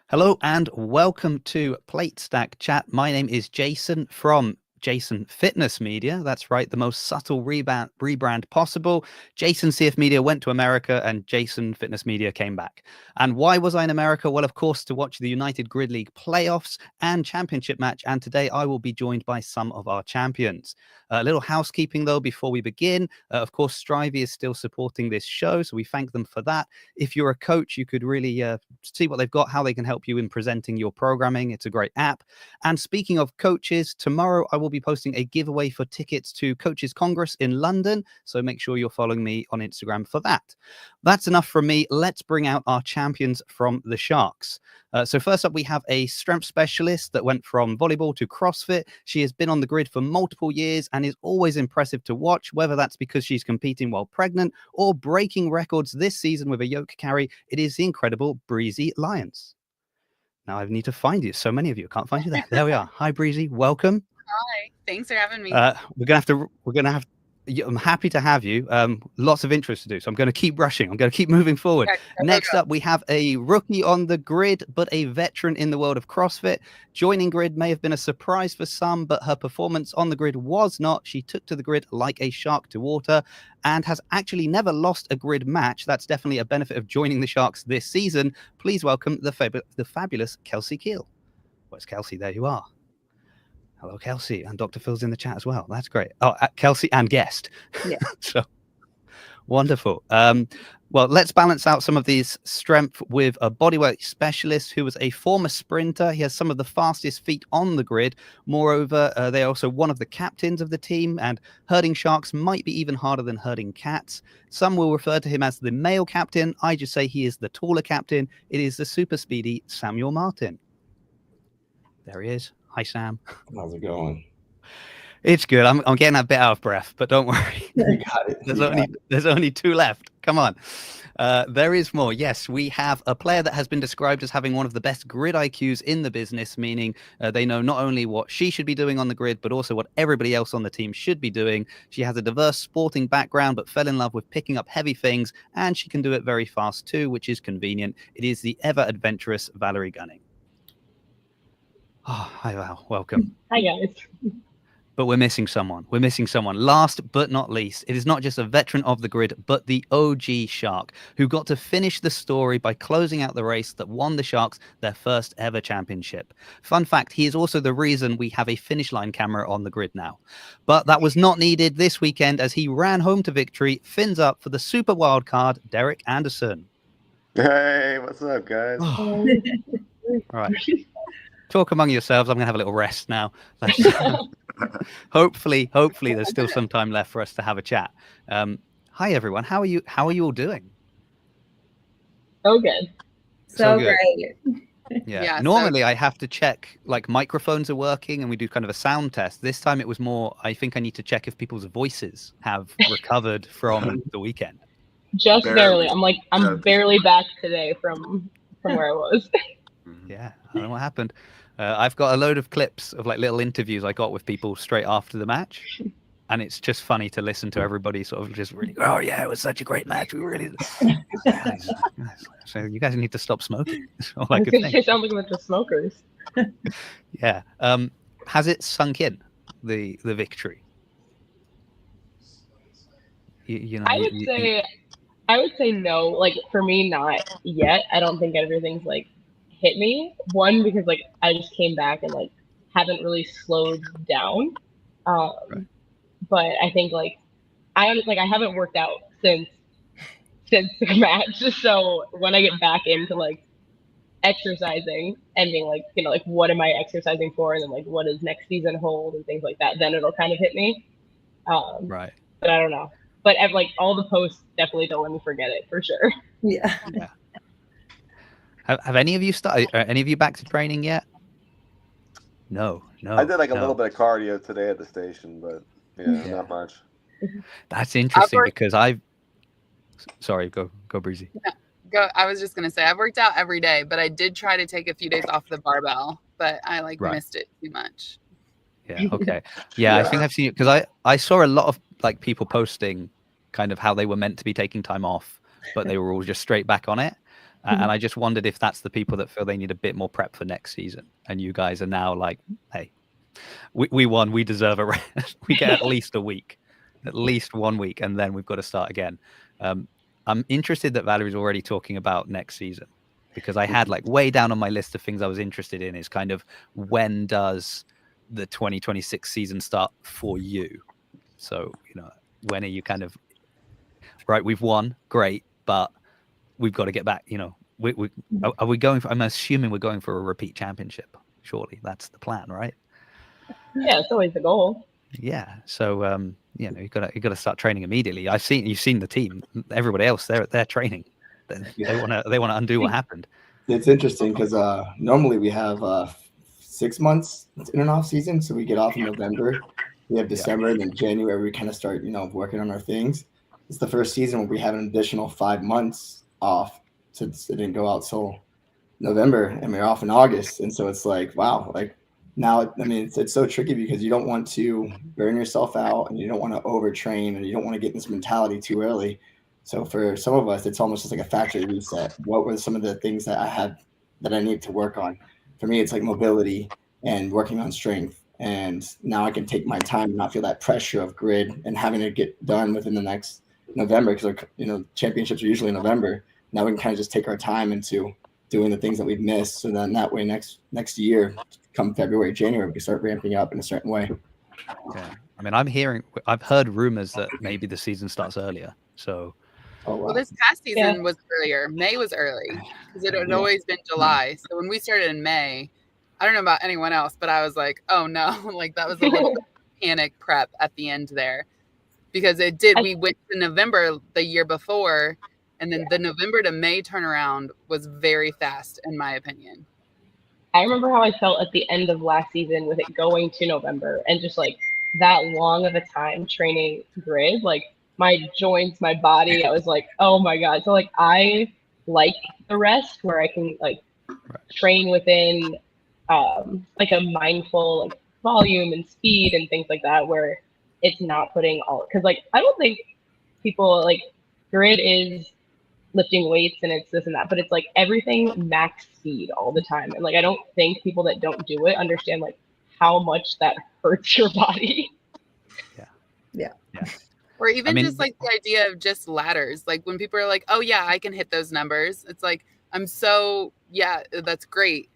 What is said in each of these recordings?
Hello and welcome to Plate Stack Chat. My name is Jason from Jason Fitness Media. That's right, the most subtle rebrand possible. Jason CF Media went to America and Jason Fitness Media came back. And why was I in America? Well, of course, to watch the United Grid League playoffs and championship match. And today I will be joined by some of our champions. A little housekeeping, though, before we begin. Of course, Strivey is still supporting this show, so we thank them for that. If you're a coach, you could really see what they've got, how they can help you in presenting your programming. It's a great app. And speaking of coaches, tomorrow I will be posting a giveaway for tickets to Coaches Congress in London. So make sure you're following me on Instagram for that. That's enough from me. Let's bring out our champions from the Sharks. So first up, we have a strength specialist that went from volleyball to CrossFit. She has been on the grid for multiple years and is always impressive to watch, whether that's because she's competing while pregnant or breaking records this season with a yoke carry. It is the incredible Breezy Leins. Now I need to find you. So many of you. Can't find you there. There we are. Hi, Breezy. Welcome. Hi. Thanks for having me. I'm happy to have you. Lots of interest to do. So I'm going to keep rushing. I'm going to keep moving forward. Next up, we have a rookie on the grid, but a veteran in the world of CrossFit. Joining grid may have been a surprise for some, but her performance on the grid was not. She took to the grid like a shark to water and has actually never lost a grid match. That's definitely a benefit of joining the Sharks this season. Please welcome the fabulous Kelsey Kiel. Where's Kelsey? There you are. Hello, Kelsey. And Dr. Phil's in the chat as well. That's great. Oh, Kelsey and guest. Yeah. So wonderful. Well, let's balance out some of these strength with a bodywork specialist who was a former sprinter. He has some of the fastest feet on the grid. Moreover, they're also one of the captains of the team, and herding sharks might be even harder than herding cats. Some will refer to him as the male captain. I just say he is the taller captain. It is the super speedy Samuel Martin. There he is. Hi, Sam. How's it going? It's good. I'm getting a bit out of breath, but don't worry. You got it. There's only two left. Come on. There is more. Yes, we have a player that has been described as having one of the best grid IQs in the business, meaning they know not only what she should be doing on the grid, but also what everybody else on the team should be doing. She has a diverse sporting background, but fell in love with picking up heavy things, and she can do it very fast too, which is convenient. It is the ever adventurous Val Gunning. Oh, hi, Val. Welcome. Hi, guys. But we're missing someone. Last but not least, it is not just a veteran of the grid, but the OG Shark, who got to finish the story by closing out the race that won the Sharks their first ever championship. Fun fact, he is also the reason we have a finish line camera on the grid now. But that was not needed this weekend as he ran home to victory. Fins up for the super wild card, Derek Anderson. Hey, what's up, guys? All right. Talk among yourselves. I'm going to have a little rest now. Hopefully there's still some time left for us to have a chat. Hi, everyone. How are you all doing? So good. So great. Yeah. Normally I have to check like microphones are working and we do kind of a sound test. This time it was more, I think I need to check if people's voices have recovered from the weekend. Just barely. I'm barely back today from where I was. Yeah, I don't know what happened. I've got a load of clips of like little interviews I got with people straight after the match. And it's just funny to listen to everybody sort of just really, oh yeah, it was such a great match. We really, so you guys need to stop smoking. That's all I could think. It sounds like a bunch of smokers. Yeah. Has it sunk in the victory? You know, I would say no. Like for me, not yet. I don't think everything's like hit me. One, because like I just came back and like haven't really slowed down. Right. But I think like I haven't worked out since the match. So when I get back into like exercising and being like, you know, like what am I exercising for, and then like what does next season hold and things like that, then it'll kind of hit me. Right. But I don't know. But like all the posts definitely don't let me forget it for sure. Yeah. Have any of you started? Are any of you back to training yet? No. I did like a little bit of cardio today at the station, but yeah. Not much. That's interesting because sorry, go Breezy. Go. I was just gonna say I've worked out every day, but I did try to take a few days off the barbell, but I missed it too much. Yeah. Okay. Yeah, I think I've seen it because I saw a lot of like people posting kind of how they were meant to be taking time off, but they were all just straight back on it. And I just wondered if that's the people that feel they need a bit more prep for next season. And you guys are now like, hey, we won, we deserve a rest. We get at least a week, at least 1 week, and then we've got to start again. I'm interested that Valerie's already talking about next season, because I had like way down on my list of things I was interested in is kind of when does the 2026 season start for you? So, when are you kind of, right, we've won, great, but we've got to get back, are we going for, I'm assuming we're going for a repeat championship. Surely that's the plan, right? Yeah, it's always the goal. Yeah. So, you've got to start training immediately. You've seen the team, everybody else, they're training. They want to undo what happened. It's interesting because normally we have 6 months in an off season. So we get off in November, we have December, and then January, we kind of start, working on our things. It's the first season where we have an additional 5 months off since it didn't go out till November, and we're off in August. And so it's like, wow, like now, I mean, it's so tricky because you don't want to burn yourself out and you don't want to overtrain and you don't want to get this mentality too early. So for some of us, it's almost just like a factory reset. What were some of the things that I had that I need to work on? For me, it's like mobility and working on strength. And now I can take my time and not feel that pressure of grid and having to get done within the next November, because championships are usually in November. Now we can kind of just take our time into doing the things that we've missed. So then that way next year, come February, January, we can start ramping up in a certain way. Yeah. I mean, I've heard rumors that maybe the season starts earlier. So, well, this past season was earlier. May was early because it had always been July. So when we started in May, I don't know about anyone else, but I was like, oh no, like that was a little panic prep at the end there, because we went to November the year before, and then the November to May turnaround was very fast, in my opinion. I remember how I felt at the end of last season with it going to November and just like that long of a time training grid, like my joints, my body, I was like, oh my God. So like I like the rest where I can like train within like a mindful like volume and speed and things like that, where it's not putting all, because like I don't think people like grid is lifting weights and it's this and that, but it's like everything max speed all the time. And like I don't think people that don't do it understand like how much that hurts your body. Yeah. Or even just like the idea of just ladders. Like when people are like, oh yeah, I can hit those numbers. It's like, that's great.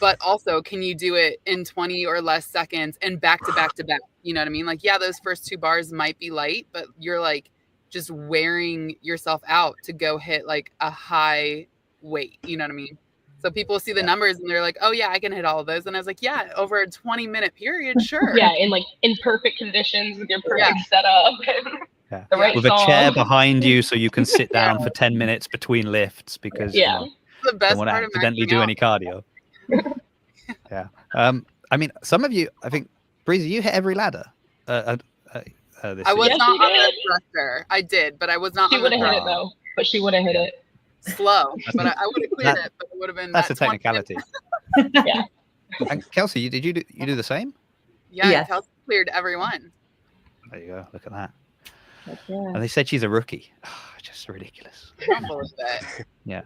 But also, can you do it in 20 or less seconds and back to back to back? You know what I mean? Like, yeah, those first 2 bars might be light, but you're like just wearing yourself out to go hit like a high weight. You know what I mean? So people see the numbers and they're like, oh yeah, I can hit all of those. And I was like, yeah, over a 20-minute period, sure. Yeah, in perfect conditions with your perfect setup. Yeah. The right with song. A chair behind you so you can sit down for 10 minutes between lifts because the best don't want to part accidentally do any cardio. Yeah. I mean, some of you, I think, Breezy, you hit every ladder. This I was season. not on the thruster. I did, but I was not. She on would the have hit it though. But she would have hit it slow. But I would have cleared it. But it would have been. That's a technicality. Yeah. And Kelsey, did you do the same? Yeah, Yes. Kelsey cleared every one. There you go. Look at that. Yeah. And they said she's a rookie. Just ridiculous. I don't believe that. Yeah.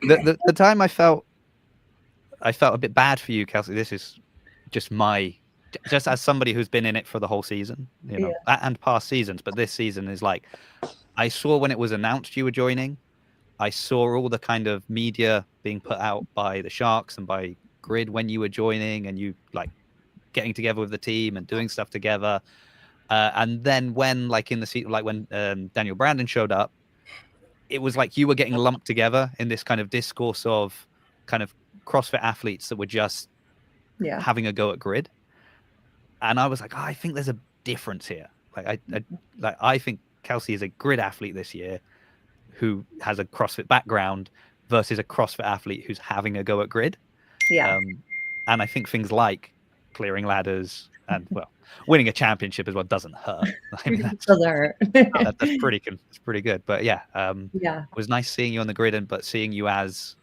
The time I felt a bit bad for you, Kelsey. This is just as somebody who's been in it for the whole season, and past seasons, but this season is like, I saw when it was announced you were joining, I saw all the kind of media being put out by the Sharks and by Grid when you were joining, and you like getting together with the team and doing stuff together. And then when like in the season, like when Daniel Brandon showed up, it was like you were getting lumped together in this kind of discourse of kind of CrossFit athletes that were just having a go at Grid. And I was like, I think there's a difference here. Like I think Kelsey is a Grid athlete this year who has a CrossFit background versus a CrossFit athlete who's having a go at Grid. Yeah. And I think things like clearing ladders and winning a championship is what doesn't hurt. I mean, Doesn't hurt. that's pretty good. But it was nice seeing you on the grid, but seeing you as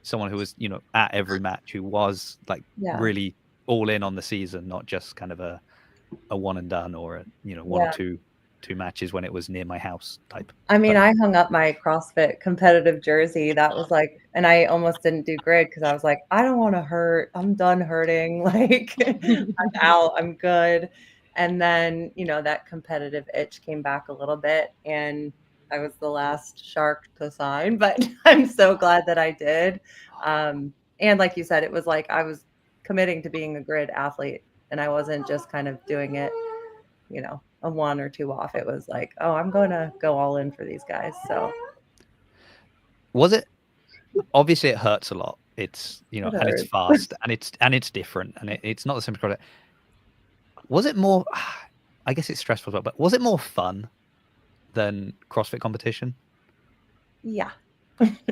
someone who was at every match, who was like really all in on the season, not just kind of a one and done or a one or two 2 matches when it was near my house type. I mean, I hung up my CrossFit competitive jersey. That was like, and I almost didn't do grid because I was like, I don't want to hurt. I'm done hurting. Like, I'm out. I'm good. And then, you know, that competitive itch came back a little bit, and I was the last shark to sign, but I'm so glad that I did. And like you said, it was like I was committing to being a grid athlete, and I wasn't just kind of doing it, you know, a 1 or 2 off. It was like, oh, I'm going to go all in for these guys. So was it, obviously it hurts a lot. It's, you know, and it's fast and it's different, and it's not the same product. Was it more, I guess it's stressful as well, but was it more fun than CrossFit competition? Yeah.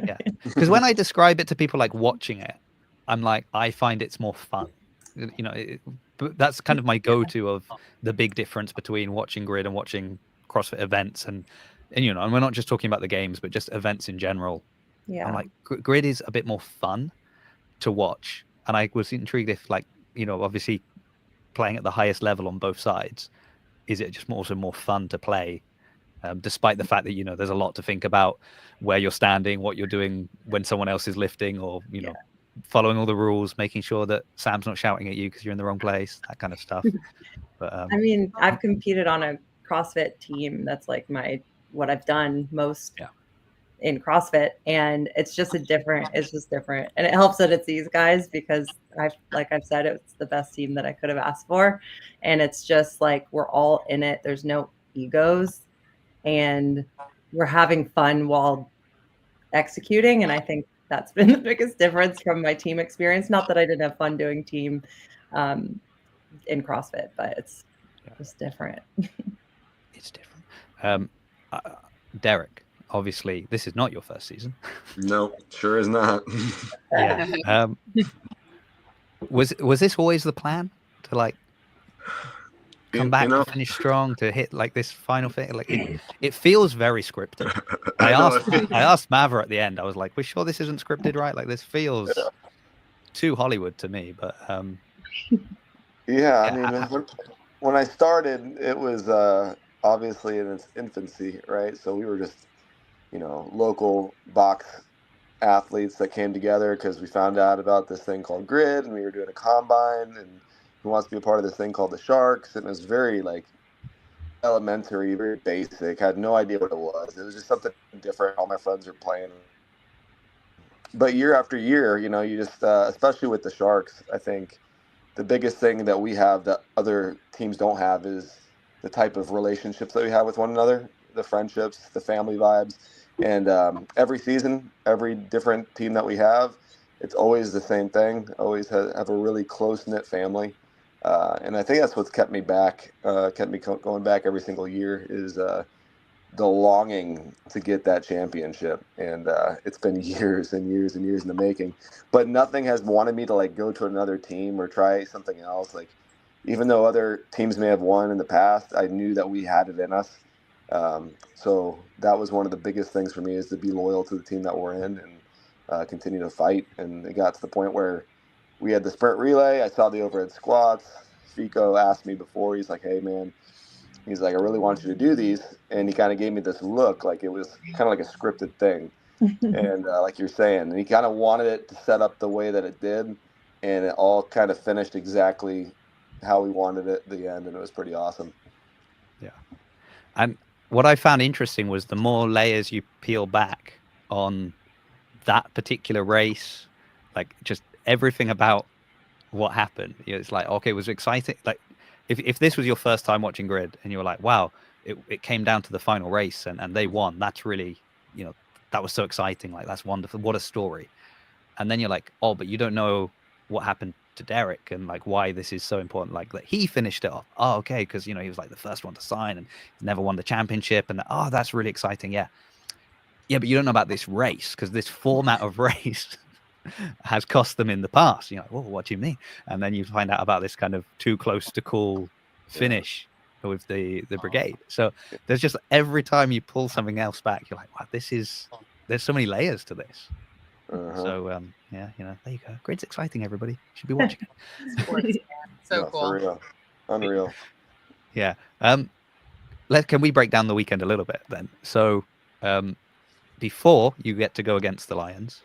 Yeah. Because when I describe it to people like watching it, I'm like, I find it's more fun. You know, but that's kind of my go-to of the big difference between watching grid and watching CrossFit events. And you know, and we're not just talking about the games, but just events in general. Yeah. I'm like, grid is a bit more fun to watch. And I was intrigued if, like, you know, obviously playing at the highest level on both sides, is it just also more fun to play? Despite the fact that, you know, there's a lot to think about, where you're standing, what you're doing when someone else is lifting, or, you know, following all the rules, making sure that Sam's not shouting at you because you're in the wrong place, that kind of stuff. But I mean, I've competed on a CrossFit team. That's like what I've done most in CrossFit, and it's just different. And it helps that it's these guys, because like I've said, it's the best team that I could have asked for. And it's just like, we're all in it. There's no egos, and we're having fun while executing. And I think that's been the biggest difference from my team experience. Not that I didn't have fun doing team in CrossFit, but it's just different. It's different. Derek, obviously this is not your first season. No, sure is not. Yeah. Was this always the plan, to like come back, to finish strong, to hit like this final thing? Like it feels very scripted. I asked Mavra at the end. I was like, "We're sure this isn't scripted, right? Like, this feels too Hollywood to me." But yeah, I mean, when I started, it was obviously in its infancy, right? So we were just, you know, local box athletes that came together because we found out about this thing called grid, and we were doing a combine, and who wants to be a part of this thing called the Sharks, and it was very like elementary, very basic. I had no idea what it was. It was just something different. All my friends were playing. But year after year, you know, you just, especially with the Sharks, I think the biggest thing that we have that other teams don't have is the type of relationships that we have with one another, the friendships, the family vibes. And every season, every different team that we have, it's always the same thing. Always have a really close-knit family. And I think that's what's kept me back, kept me going back every single year, is the longing to get that championship. And it's been years and years and years in the making. But nothing has wanted me to like go to another team or try something else. Like, even though other teams may have won in the past, I knew that we had it in us. So that was one of the biggest things for me, is to be loyal to the team that we're in and continue to fight. And it got to the point where we had the sprint relay. I saw the overhead squats. Fico asked me before, he's like, "Hey man," he's like, "I really want you to do these." And he kind of gave me this look like it was kind of like a scripted thing. And like you're saying, and he kind of wanted it to set up the way that it did. And it all kind of finished exactly how we wanted it at the end. And it was pretty awesome. Yeah. And what I found interesting was the more layers you peel back on that particular race, like just everything about what happened. You know, it's like, okay, it was exciting. Like if this was your first time watching grid and you were like, wow, it came down to the final race and they won. That's really, you know, that was so exciting. Like, that's wonderful. What a story. And then you're like, oh, but you don't know what happened to Derek and like why this is so important. Like that he finished it off. Oh, okay. Cause you know, he was like the first one to sign and he's never won the championship. And oh, that's really exciting. Yeah. Yeah. But you don't know about this race, because this format of race has cost them in the past. You're like, oh, what do you mean? And then you find out about this kind of too close to call finish with the brigade. So there's just, every time you pull something else back, you're like, wow, there's so many layers to this. So yeah, you know, there you go. Grid's exciting, everybody. You should be watching it. So cool. For real. Unreal. Yeah. can we break down the weekend a little bit then? So before you get to go against the Lions,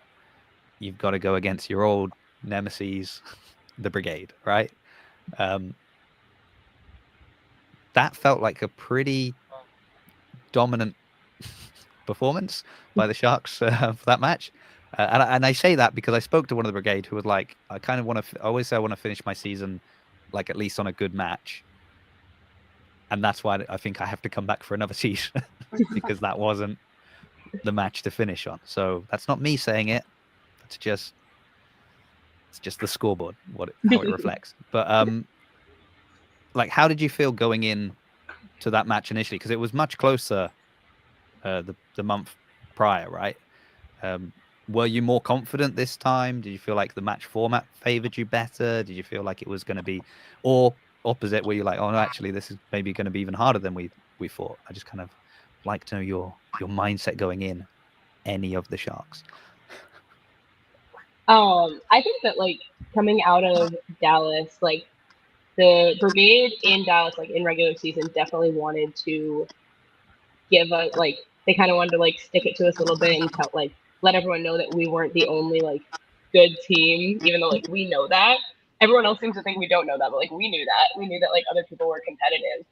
you've got to go against your old nemesis, the Brigade, right? That felt like a pretty dominant performance by the Sharks for that match. And I say that because I spoke to one of the Brigade who was like, I kind of want to, I always say I want to finish my season like at least on a good match. And that's why I think I have to come back for another season because that wasn't the match to finish on. So that's not me saying it. It's just the scoreboard, how it reflects. But like, how did you feel going in to that match initially? Because it was much closer the month prior, right? Were you more confident this time? Did you feel like the match format favored you better? Did you feel like it was going to be, or opposite, were you like, oh no, actually this is maybe going to be even harder than we thought? I just kind of like to know your mindset going in any of the Sharks. I think that like coming out of Dallas, like the Brigade in Dallas, like in regular season, definitely wanted to give us like, they kind of wanted to like stick it to us a little bit and tell, like, let everyone know that we weren't the only like good team, even though like we know that. Everyone else seems to think we don't know that, but like we knew that like other people were competitive.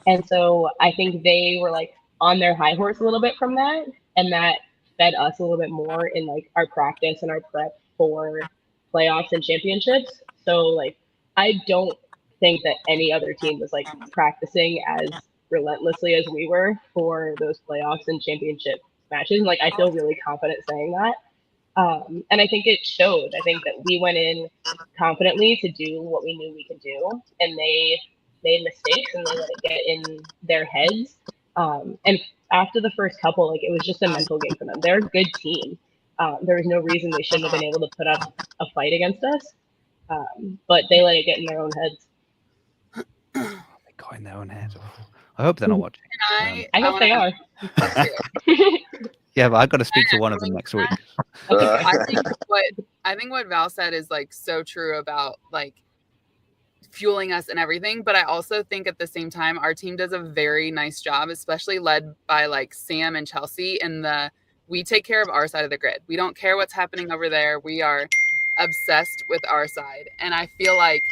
And so I think they were like on their high horse a little bit from that, and that fed us a little bit more in like our practice and our prep for playoffs and championships. So like I don't think that any other team was like practicing as relentlessly as we were for those playoffs and championship matches. Like I feel really confident saying that. And I think it showed. I think that we went in confidently to do what we knew we could do, and they made mistakes and they let it get in their heads. And after the first couple, like it was just a mental game for them. They're a good team. There was no reason they shouldn't have been able to put up a fight against us, but they let it get in their own heads. They got in their own heads. I hope they're not watching. I hope they are. Yeah, but I've got to speak to one of them next week. I think what Val said is like so true about like fueling us and everything. But I also think at the same time, our team does a very nice job, especially led by like Sam and Chelsea. We take care of our side of the grid. We don't care what's happening over there. We are obsessed with our side. And I feel like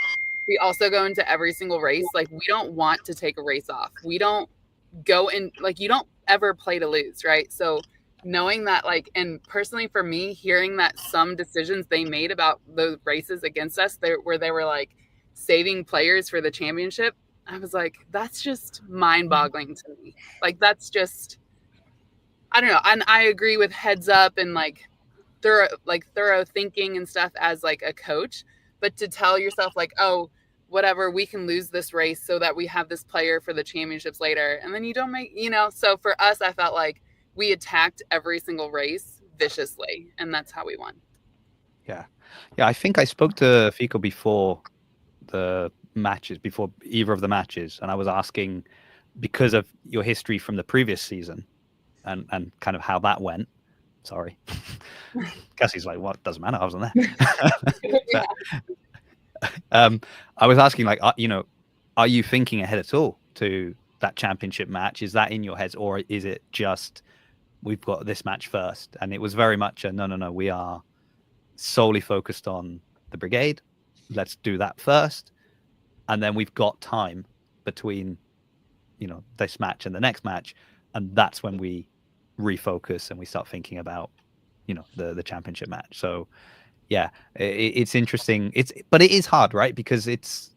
we also go into every single race. Like we don't want to take a race off. We don't go in, like you don't ever play to lose, right? So knowing that, like, and personally for me, hearing that some decisions they made about those races against us where they were like saving players for the championship, I was like, that's just mind-boggling to me. Like that's just, I don't know. And I agree with heads up and like thorough thinking and stuff as like a coach, but to tell yourself like, oh, whatever, we can lose this race so that we have this player for the championships later, and then you don't make, so for us, I felt like we attacked every single race viciously, and that's how we won. Yeah. I think I spoke to Fico before the matches, before either of the matches, and I was asking, because of your history from the previous season and kind of how that went. Sorry. Kelsey's like, what? Doesn't matter. I wasn't there. I was asking, like, are you thinking ahead at all to that championship match? Is that in your heads, or is it just we've got this match first? And it was very much a no. We are solely focused on the Brigade. Let's do that first, and then we've got time between, this match and the next match, and that's when we refocus and we start thinking about, the championship match. So. Yeah, it's interesting. But it is hard, right? Because it's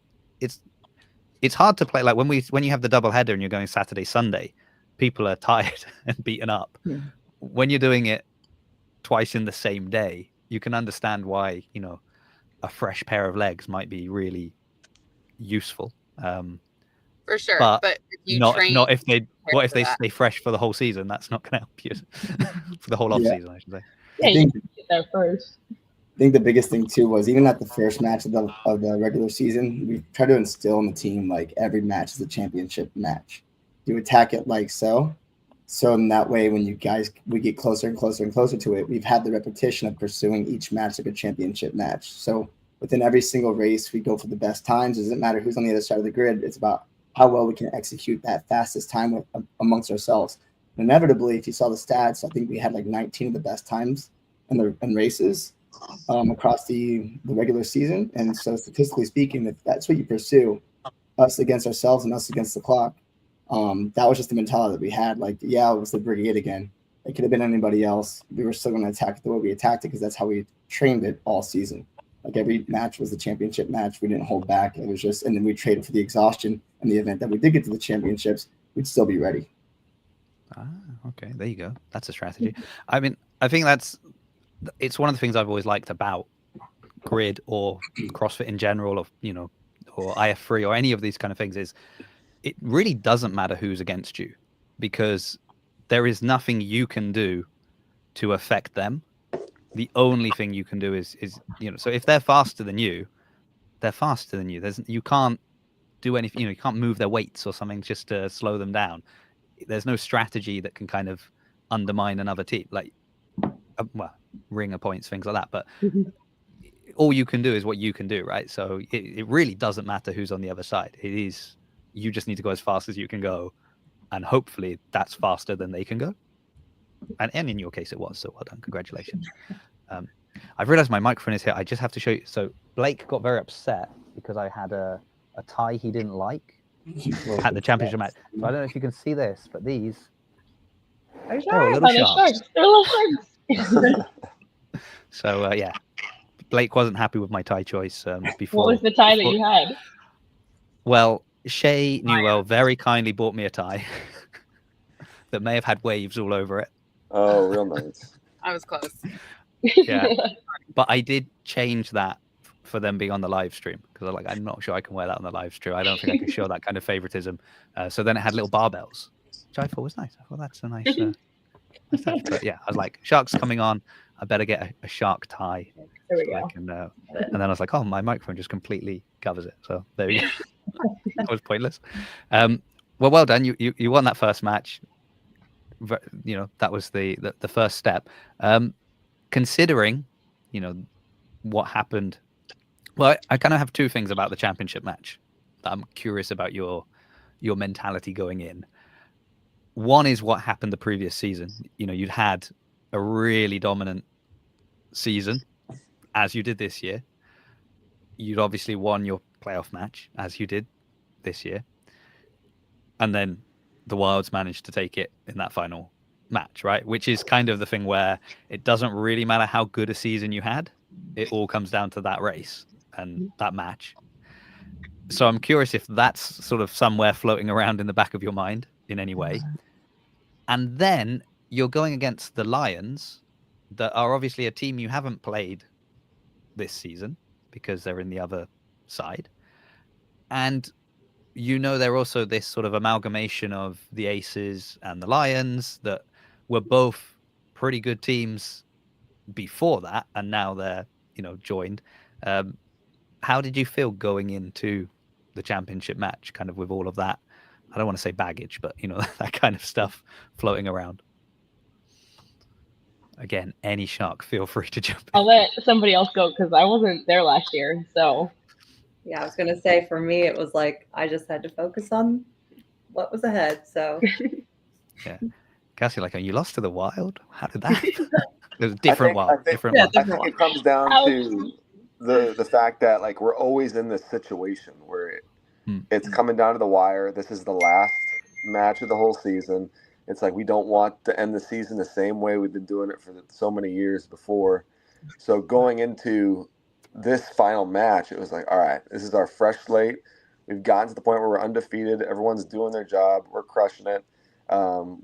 hard to play. Like when you have the double header and you're going Saturday, Sunday, people are tired and beaten up. Yeah. When you're doing it twice in the same day, you can understand why, a fresh pair of legs might be really useful. For sure. But if you not if they stay fresh for the whole season. That's not going to help you for the whole off season, I should say. Yeah, you can get there first. I think the biggest thing too was even at the first match of the regular season, we try to instill in the team like every match is a championship match. You attack it like so in that way when we get closer and closer and closer to it, we've had the repetition of pursuing each match like a championship match. So within every single race, we go for the best times. It doesn't matter who's on the other side of the grid. It's about how well we can execute that fastest time amongst ourselves. Inevitably, if you saw the stats, I think we had like 19 of the best times in races across the regular season. And so statistically speaking, if that's what you pursue, us against ourselves and us against the clock, that was just the mentality that we had. Like, yeah, it was the brigade again. It could have been anybody else. We were still going to attack it the way we attacked it because that's how we trained it all season. Like every match was the championship match. We didn't hold back. It was just, and then we traded for the exhaustion. In the event that we did get to the championships, we'd still be ready. Okay, there you go. That's a strategy. I mean, I think it's one of the things I've always liked about grid or CrossFit in general, or or IF3 or any of these kind of things, is it really doesn't matter who's against you, because there is nothing you can do to affect them. The only thing you can do is so if they're faster than you, they're faster than you. You can't do anything. You can't move their weights or something just to slow them down. There's no strategy that can kind of undermine another team, like ringer points, things like that. But all you can do is what you can do, right? So it really doesn't matter who's on the other side. You just need to go as fast as you can go, and hopefully that's faster than they can go. And in your case, it was. So well done, congratulations. I've realized my microphone is here. I just have to show you. So Blake got very upset because I had a tie he didn't like at the championship match. So I don't know if you can see this, but these are little sharks. They're little sharks. So yeah, Blake wasn't happy with my tie choice before. What was the tie that you had? Well, Shay Newell very kindly bought me a tie that may have had waves all over it. Oh, real nice. I was close. Yeah, but I did change that for them being on the live stream, because I'm not sure I can wear that on the live stream. I don't think I can show that kind of favoritism. So then it had little barbells, which I thought was nice. I thought that's a nice touch. But yeah, I was like, sharks coming on, I better get a shark tie. There we go. I can, and then I was like, oh, my microphone just completely covers it. So there we go. That was pointless. Well done. You won that first match. That was the first step. Considering, what happened. Well, I kind of have two things about the championship match that I'm curious about your mentality going in. One is what happened the previous season. You'd had a really dominant season, as you did this year. You'd obviously won your playoff match, as you did this year. And then the Wilds managed to take it in that final match, right? Which is kind of the thing where it doesn't really matter how good a season you had. It all comes down to that race and that match. So I'm curious if that's sort of somewhere floating around in the back of your mind in any way. And then you're going against the Lions, that are obviously a team you haven't played this season because they're in the other side. And they're also this sort of amalgamation of the Aces and the Lions that were both pretty good teams before that, and now they're joined. How did you feel going into the championship match, kind of with all of that? I don't want to say baggage, but that kind of stuff floating around. Again, any shark, feel free to jump in. I'll let somebody else go because I wasn't there last year. So yeah, I was gonna say, for me it was like I just had to focus on what was ahead. So yeah. Kelsey, you lost to the Wild? How did that happen? It was a different Wild. I think it comes down to the fact that we're always in this situation where it's coming down to the wire. This is the last match of the whole season. It's like we don't want to end the season the same way we've been doing it for so many years before. So going into this final match, it was like, all right, this is our fresh slate. We've gotten to the point where we're undefeated. Everyone's doing their job. We're crushing it.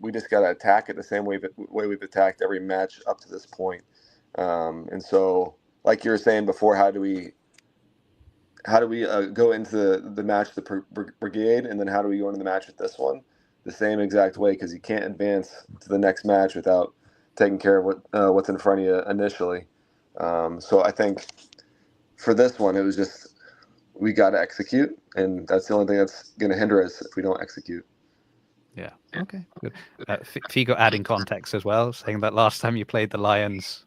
We just got to attack it the same way we've attacked every match up to this point. And so, like you were saying before, how do we go into the match with the brigade, and then how do we go into the match with this one? The same exact way, because you can't advance to the next match without taking care of what's in front of you initially. So I think for this one, it was just we got to execute, and that's the only thing that's going to hinder us if we don't execute. Yeah. Okay. Good. Figo adding context as well, saying that last time you played the Lions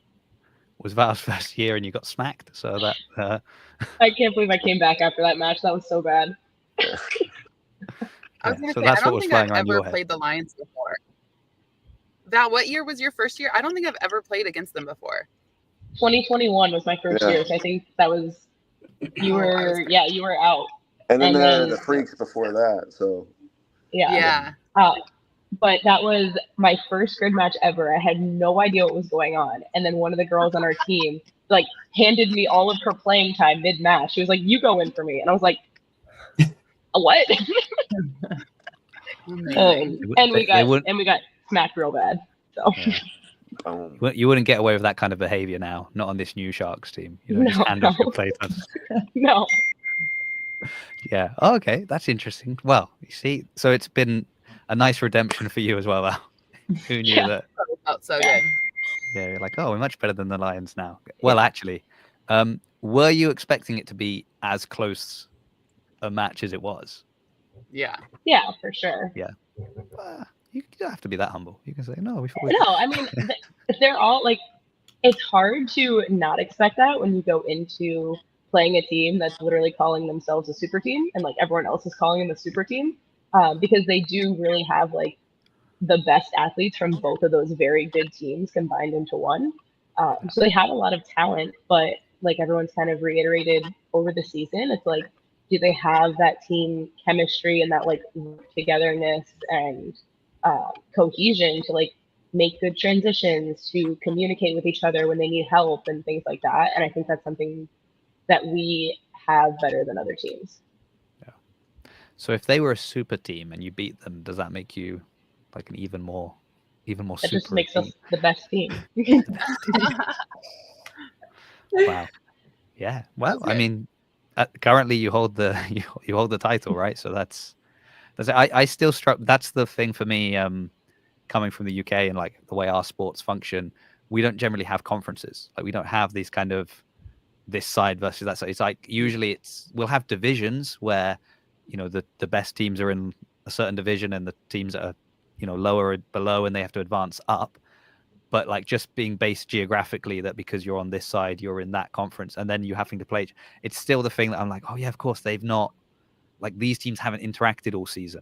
was Val's first year and you got smacked. So that I can't believe I came back after that match. That was so bad. I was going to say, I don't think I've ever played the Lions before. Val, what year was your first year? I don't think I've ever played against them before. 2021 was my first year. So I think that was you were out. And then there were the Freaks before that. So yeah. But that was my first grid match ever. I had no idea what was going on. And then one of the girls on our team like handed me all of her playing time mid-match. She was like, "You go in for me." And I was like, "What?" and we got smacked real bad. So you wouldn't get away with that kind of behavior now, not on this new Sharks team. You know, just hand off your playtime. No. Yeah. Oh, okay, that's interesting. Well, you see, so it's been a nice redemption for you as well, Val. Who knew that? It felt so good. Yeah, you're like, oh, we're much better than the Lions now. Well, actually, were you expecting it to be as close a match as it was? Yeah. Yeah, for sure. Yeah. You don't have to be that humble. You can say, no. No, I mean, they're all like, it's hard to not expect that when you go into playing a team that's literally calling themselves a super team and like everyone else is calling them a super team, because they do really have like the best athletes from both of those very good teams combined into one. So they have a lot of talent, but like everyone's kind of reiterated over the season, it's like, do they have that team chemistry and that like togetherness and cohesion to like make good transitions, to communicate with each other when they need help and things like that? And I think that's something that we have better than other teams. Yeah. So if they were a super team and you beat them, does that make you like an even more that super just makes team? us the best team. Wow. Yeah. Well, I mean, currently you hold the you hold the title, right? So that's I still struck. That's the thing for me. Coming from the UK and like the way our sports function, we don't generally have conferences. Like we don't have these kind of this side versus that side. It's like usually we'll have divisions where, you know, the best teams are in a certain division and the teams that are, you know, lower or below and they have to advance up. But like just being based geographically, that because you're on this side, you're in that conference, and then you having to play. It's still the thing that I'm like, oh yeah, of course they've not, like these teams haven't interacted all season,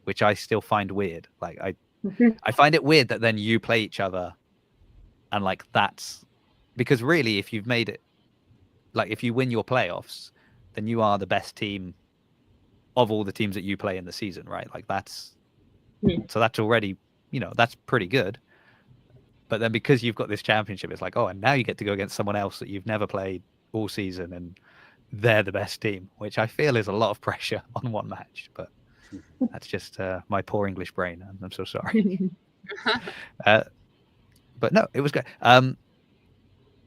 which I still find weird. Like I find it weird that then you play each other, and like that's because really, if you've made it, like if you win your playoffs, then you are the best team of all the teams that you play in the season, right? Like that's so that's already, you know, that's pretty good. But then because you've got this championship, it's like, oh, and now you get to go against someone else that you've never played all season, and they're the best team, which I feel is a lot of pressure on one match. But that's just my poor English brain. I'm so sorry. But no, it was good.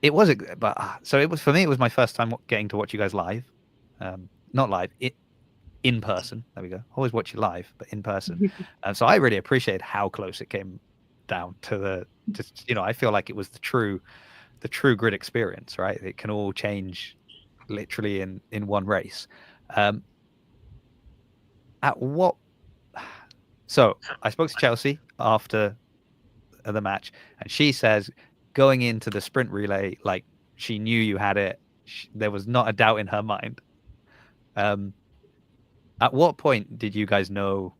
It was so it was for me. It was my first time getting to watch you guys live, not live, in person. There we go. Always watch you live, but in person. And so I really appreciate how close it came down to you know, I feel like it was the true grid experience, right? It can all change literally in one race. So I spoke to Chelsea after the match, and she says going into the sprint relay, like she knew you had it. There was not a doubt in her mind. At what point did you guys know,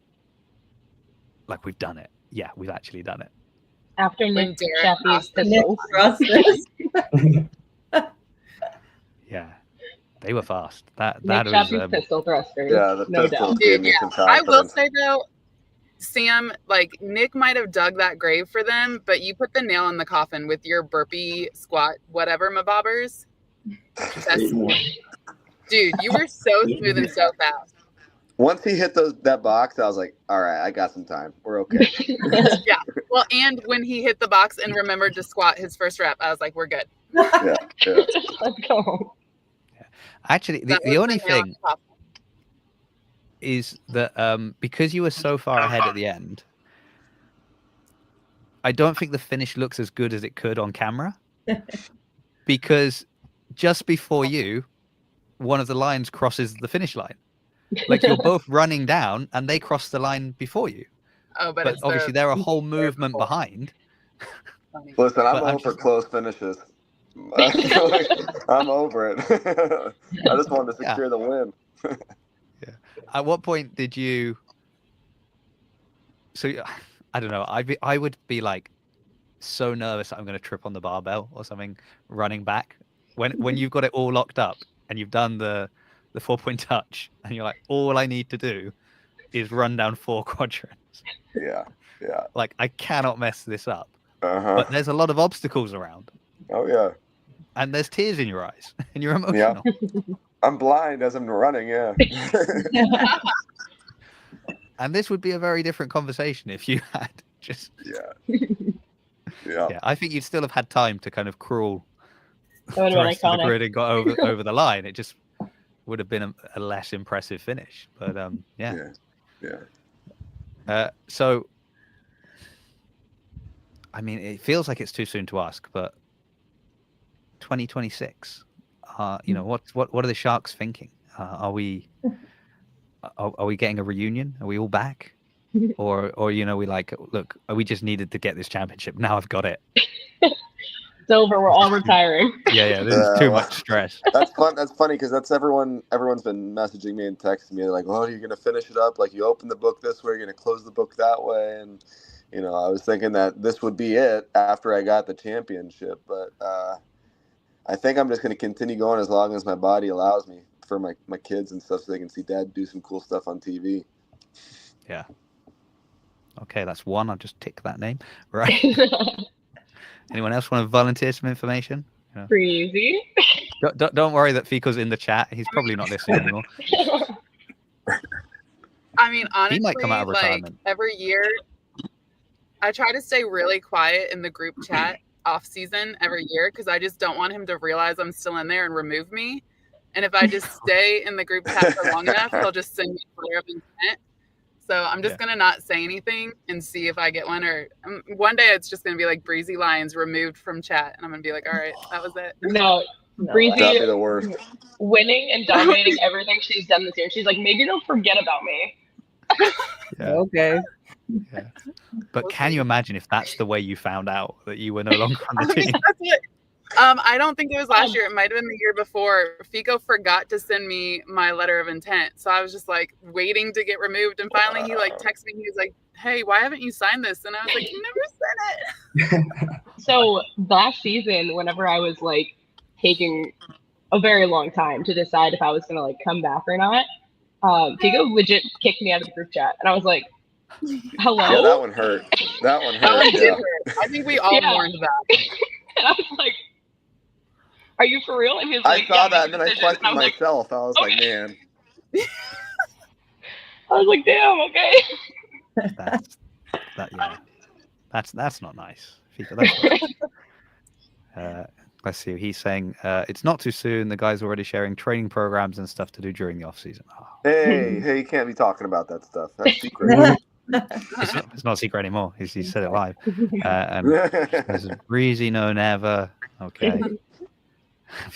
like, we've done it? Yeah, we've actually done it. After Nick Chappie's pistols. Yeah, they were fast. That Nick Chappie's pistol thrusters. Yeah, the no pistols doubt. gave me some I will confidence. say though, Sam, like Nick might have dug that grave for them, but you put the nail in the coffin with your burpee squat, whatever, mabobbers. Dude, you were so smooth and so fast. Once he hit that box, I was like, all right, I got some time. We're okay. Yeah. Well, and when he hit the box and remembered to squat his first rep, I was like, we're good. Yeah. Let's go. Yeah. Actually, the only thing is that because you were so far ahead at the end, I don't think the finish looks as good as it could on camera. Because just before you, one of the lines crosses the finish line. Like you're both running down and they cross the line before you. Oh, but obviously they're a whole movement behind. Listen, I'm over close finishes. I'm over it. I just wanted to secure the win. Yeah. At what point did you So I don't know. I would be like so nervous that I'm going to trip on the barbell or something running back when you've got it all locked up and you've done the 4-point touch and you're like, all I need to do is run down 4 quadrants. Yeah. Like I cannot mess this up. Uh-huh. But there's a lot of obstacles around. Oh yeah. And there's tears in your eyes and you're emotional. Yeah. I'm blind as I'm running. Yeah. And this would be a very different conversation if you had just. Yeah. I think you'd still have had time to kind of crawl the rest of the grid and got over the line. It just would have been a less impressive finish. But yeah. So, I mean, it feels like it's too soon to ask, but 2026. You know, what are the Sharks thinking? Are we getting a reunion? Are we all back? Or you know, we like, look, we just needed to get this championship. Now I've got it. It's over. We're all retiring. Yeah. There's too much stress. That's fun. That's funny because that's everyone's been messaging me and texting me like, "Oh, you're gonna finish it up? Like you open the book this way, you're gonna close the book that way." And you know, I was thinking that this would be it after I got the championship, but I think I'm just gonna continue going as long as my body allows me for my kids and stuff, so they can see Dad do some cool stuff on TV. Yeah. Okay, that's one. I'll just tick that name. Right. Anyone else want to volunteer some information? Breezy. Don't worry that Fico's in the chat. He's probably not listening anymore. I mean, honestly, he might come out of retirement. Like every year, I try to stay really quiet in the group chat off season every year because I just don't want him to realize I'm still in there and remove me. And if I just stay in the group chat for long enough, he'll just send me a letter of intent. So I'm just going to not say anything and see if I get one. Or one day it's just going to be like Breezy Leins removed from chat. And I'm going to be like, all right, that was it. No, Breezy that'd be the worst. Winning and dominating everything she's done this year. She's like, maybe they'll forget about me. Yeah. Okay. Yeah. But can you imagine if that's the way you found out that you were no longer on the team? I don't think it was last year. It might have been the year before. Fico forgot to send me my letter of intent. So I was just like waiting to get removed. And finally he like texted me. He was like, hey, why haven't you signed this? And I was like, you never sent it. So last season, whenever I was like taking a very long time to decide if I was going to like come back or not, Fico legit kicked me out of the group chat. And I was like, hello? Yeah, that one hurt. That one hurt. Did hurt. I think we all mourned that. And I was like, are you for real? And he was like, I saw that and then I questioned myself. I was like, man. I was like, damn, okay. That's not nice. That's not let's see. He's saying it's not too soon. The guy's already sharing training programs and stuff to do during the off season. Oh. Hey, you can't be talking about that stuff. That's secret. It's not a secret anymore. He said it live. And Breezy, no, never. Okay.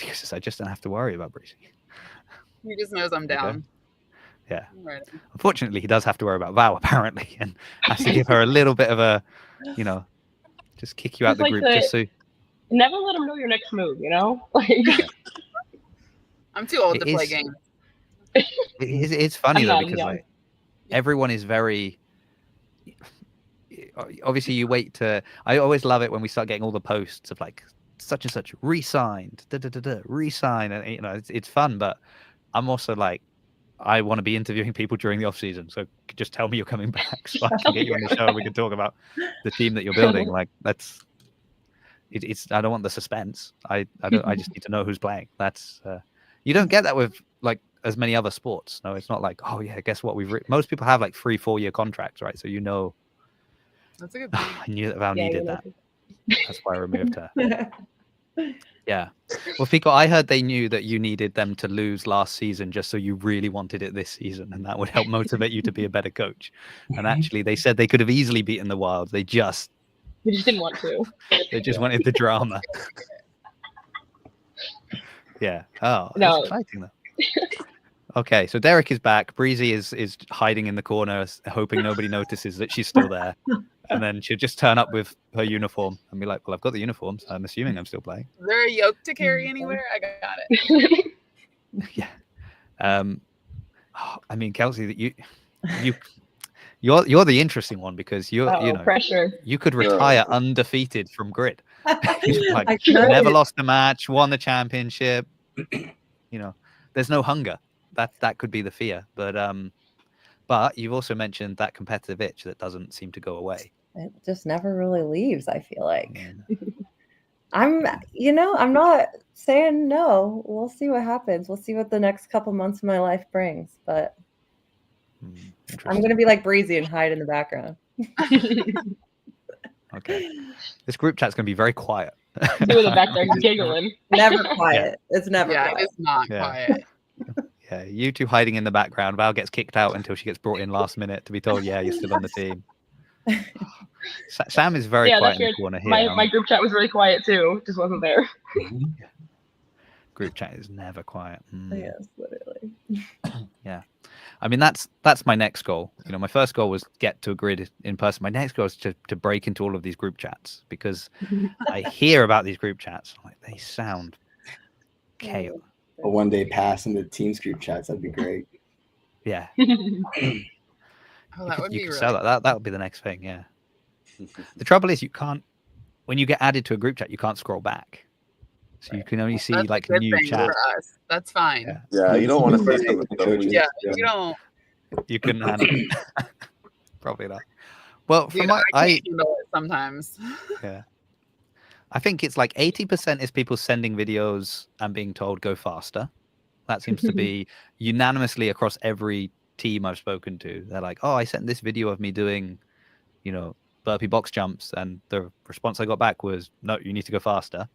Because I just don't have to worry about Breezy. He just knows I'm down. Yeah. Right. Unfortunately, he does have to worry about Val, apparently, and has to give her a little bit of a, you know, just kick you out the group just so. Never let him know your next move, you know? I'm too old to play games. It's funny, though, because like, everyone is very... Obviously, you wait to... I always love it when we start getting all the posts of, like, such and such re-signed, re-sign, and, you know, it's fun, but I'm also like, I want to be interviewing people during the off-season, so just tell me you're coming back so I can get you on the show and we can talk about the team that you're building. Like, that's... It's. I don't want the suspense. I just need to know who's playing. That's. You don't get that with like as many other sports. No, it's not like, oh yeah, guess what? Most people have like 3-4 year contracts, right? So you know. That's a good point. I knew that Val needed that. That's why I removed her. Yeah. Well, Fico, I heard they knew that you needed them to lose last season just so you really wanted it this season, and that would help motivate you to be a better coach. And actually, they said they could have easily beaten the Wild. They just didn't want to. They just wanted the drama. Yeah. Oh, no. That's exciting though. Okay, so Derek is back. Breezy is hiding in the corner, hoping nobody notices that she's still there. And then she'll just turn up with her uniform and be like, well, I've got the uniform, so I'm assuming I'm still playing. Is there a yoke to carry anywhere? I got it. Yeah. I mean, Kelsey, You're the interesting one because you know pressure. you could retire undefeated from grid. Like never lost a match, won the championship. You know, there's no hunger. That could be the fear. But you've also mentioned that competitive itch that doesn't seem to go away. It just never really leaves, I feel like. Yeah. I'm not saying no. We'll see what happens. We'll see what the next couple months of my life brings. But I'm going to be like Breezy and hide in the background. Okay. This group chat's going to be very quiet. You in the background giggling. Never quiet. Yeah. It's never quiet. quiet. It's not quiet. Yeah, you two hiding in the background. Val gets kicked out until she gets brought in last minute to be told, yeah, you're still on the team. Sam is very quiet in the corner here. My group chat was really quiet too. Just wasn't there. Group chat is never quiet. Yes, literally. Yeah. I mean, that's my next goal. You know, my first goal was get to a grid in person. My next goal is to break into all of these group chats because I hear about these group chats. Like, they sound chaos. A one-day pass in the teams group chats, that'd be great. Yeah. Oh, that would be really sell that. That would be the next thing. Yeah. The trouble is, you can't. When you get added to a group chat, you can't scroll back, so you can only see like new chat. For us. That's fine. Yeah, you don't want to see some of the Yeah, you don't. You couldn't handle it. Probably not. Well, Dude, I can't handle it sometimes. Yeah. I think it's like 80% is people sending videos and being told go faster. That seems to be unanimously across every team I've spoken to. They're like, oh, I sent this video of me doing, you know, burpee box jumps, and the response I got back was, no, you need to go faster.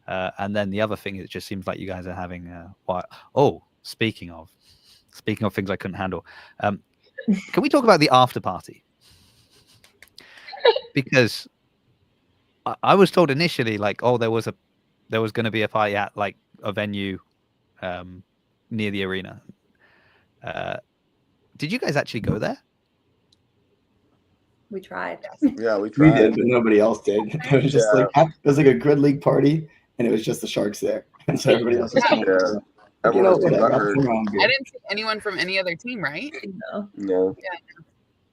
And then the other thing, it just seems like you guys are having speaking of things I couldn't handle, can we talk about the after party? Because I was told initially, like, oh, there was going to be a party at like a venue near the arena. Did you guys actually go there? We tried. Yeah, we tried. We did, but nobody else did. It was just it was like a grid league party, and it was just the Sharks there, and so everybody else was I didn't see anyone from any other team, right? No. Yeah.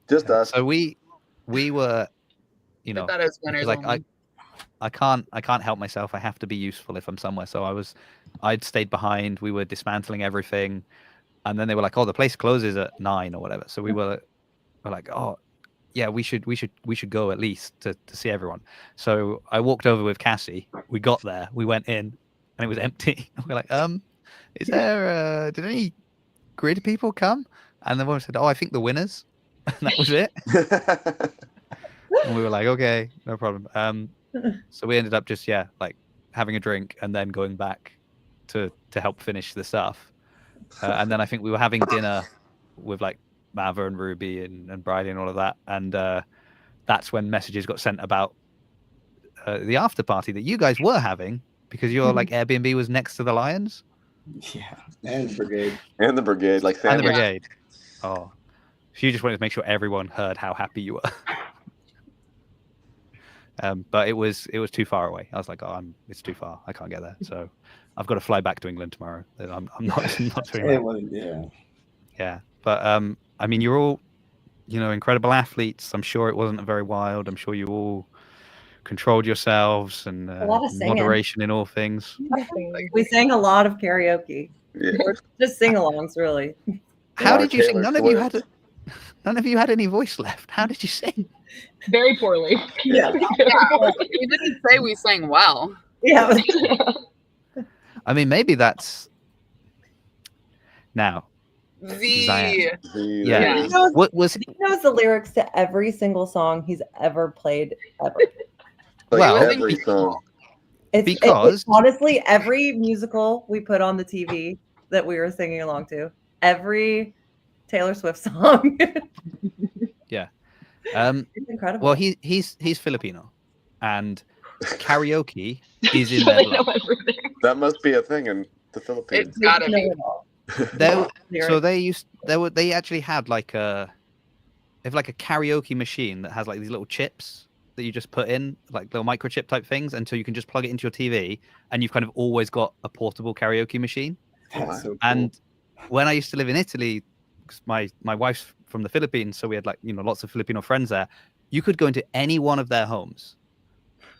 Just us. So we were, you know, I thought it was winners like I can't help myself. I have to be useful if I'm somewhere. So I'd stayed behind. We were dismantling everything, and then they were like, "Oh, the place closes at 9 or whatever." So we're like, "Oh, yeah, we should go at least to see everyone." So I walked over with Cassie. We got there. We went in, and it was empty. We're like, is there? Did any grid people come? And the woman said, "Oh, I think the winners." And that was it. And we were like, "Okay, no problem." So we ended up just like having a drink and then going back to help finish the stuff. And then I think we were having dinner with like Mava and Ruby and Bridie and all of that. And that's when messages got sent about the after party that you guys were having because your like Airbnb was next to the Lions. Yeah, and the brigade. And the brigade, like Sam. And the brigade. Oh, so you just wanted to make sure everyone heard how happy you were. But it was too far away. I was like, it's too far. I can't get there. So I've got to fly back to England tomorrow. I'm not doing that. Yeah. But I mean, you're all, you know, incredible athletes. I'm sure it wasn't very wild. I'm sure you all controlled yourselves and a lot of moderation in all things. We sang a lot of karaoke. Yeah. Or just sing-alongs, really. How did you sing? None of you had any voice left. How did you sing? Very poorly. Yeah. We didn't say we sang well. Yeah. I mean, maybe that's now. Yeah. He knows the lyrics to every single song he's ever played ever. Well, every song. It's honestly every musical we put on the TV that we were singing along to, every Taylor Swift song. Yeah. It's incredible. Well, he's Filipino, and karaoke is in their blood. That must be a thing in the Philippines. It's gotta be. They actually had like a karaoke machine that has like these little chips that you just put in, like little microchip type things, and so you can just plug it into your TV, and you've kind of always got a portable karaoke machine. That's so cool. And when I used to live in Italy, my wife's from the Philippines, so we had like, you know, lots of Filipino friends there. You could go into any one of their homes,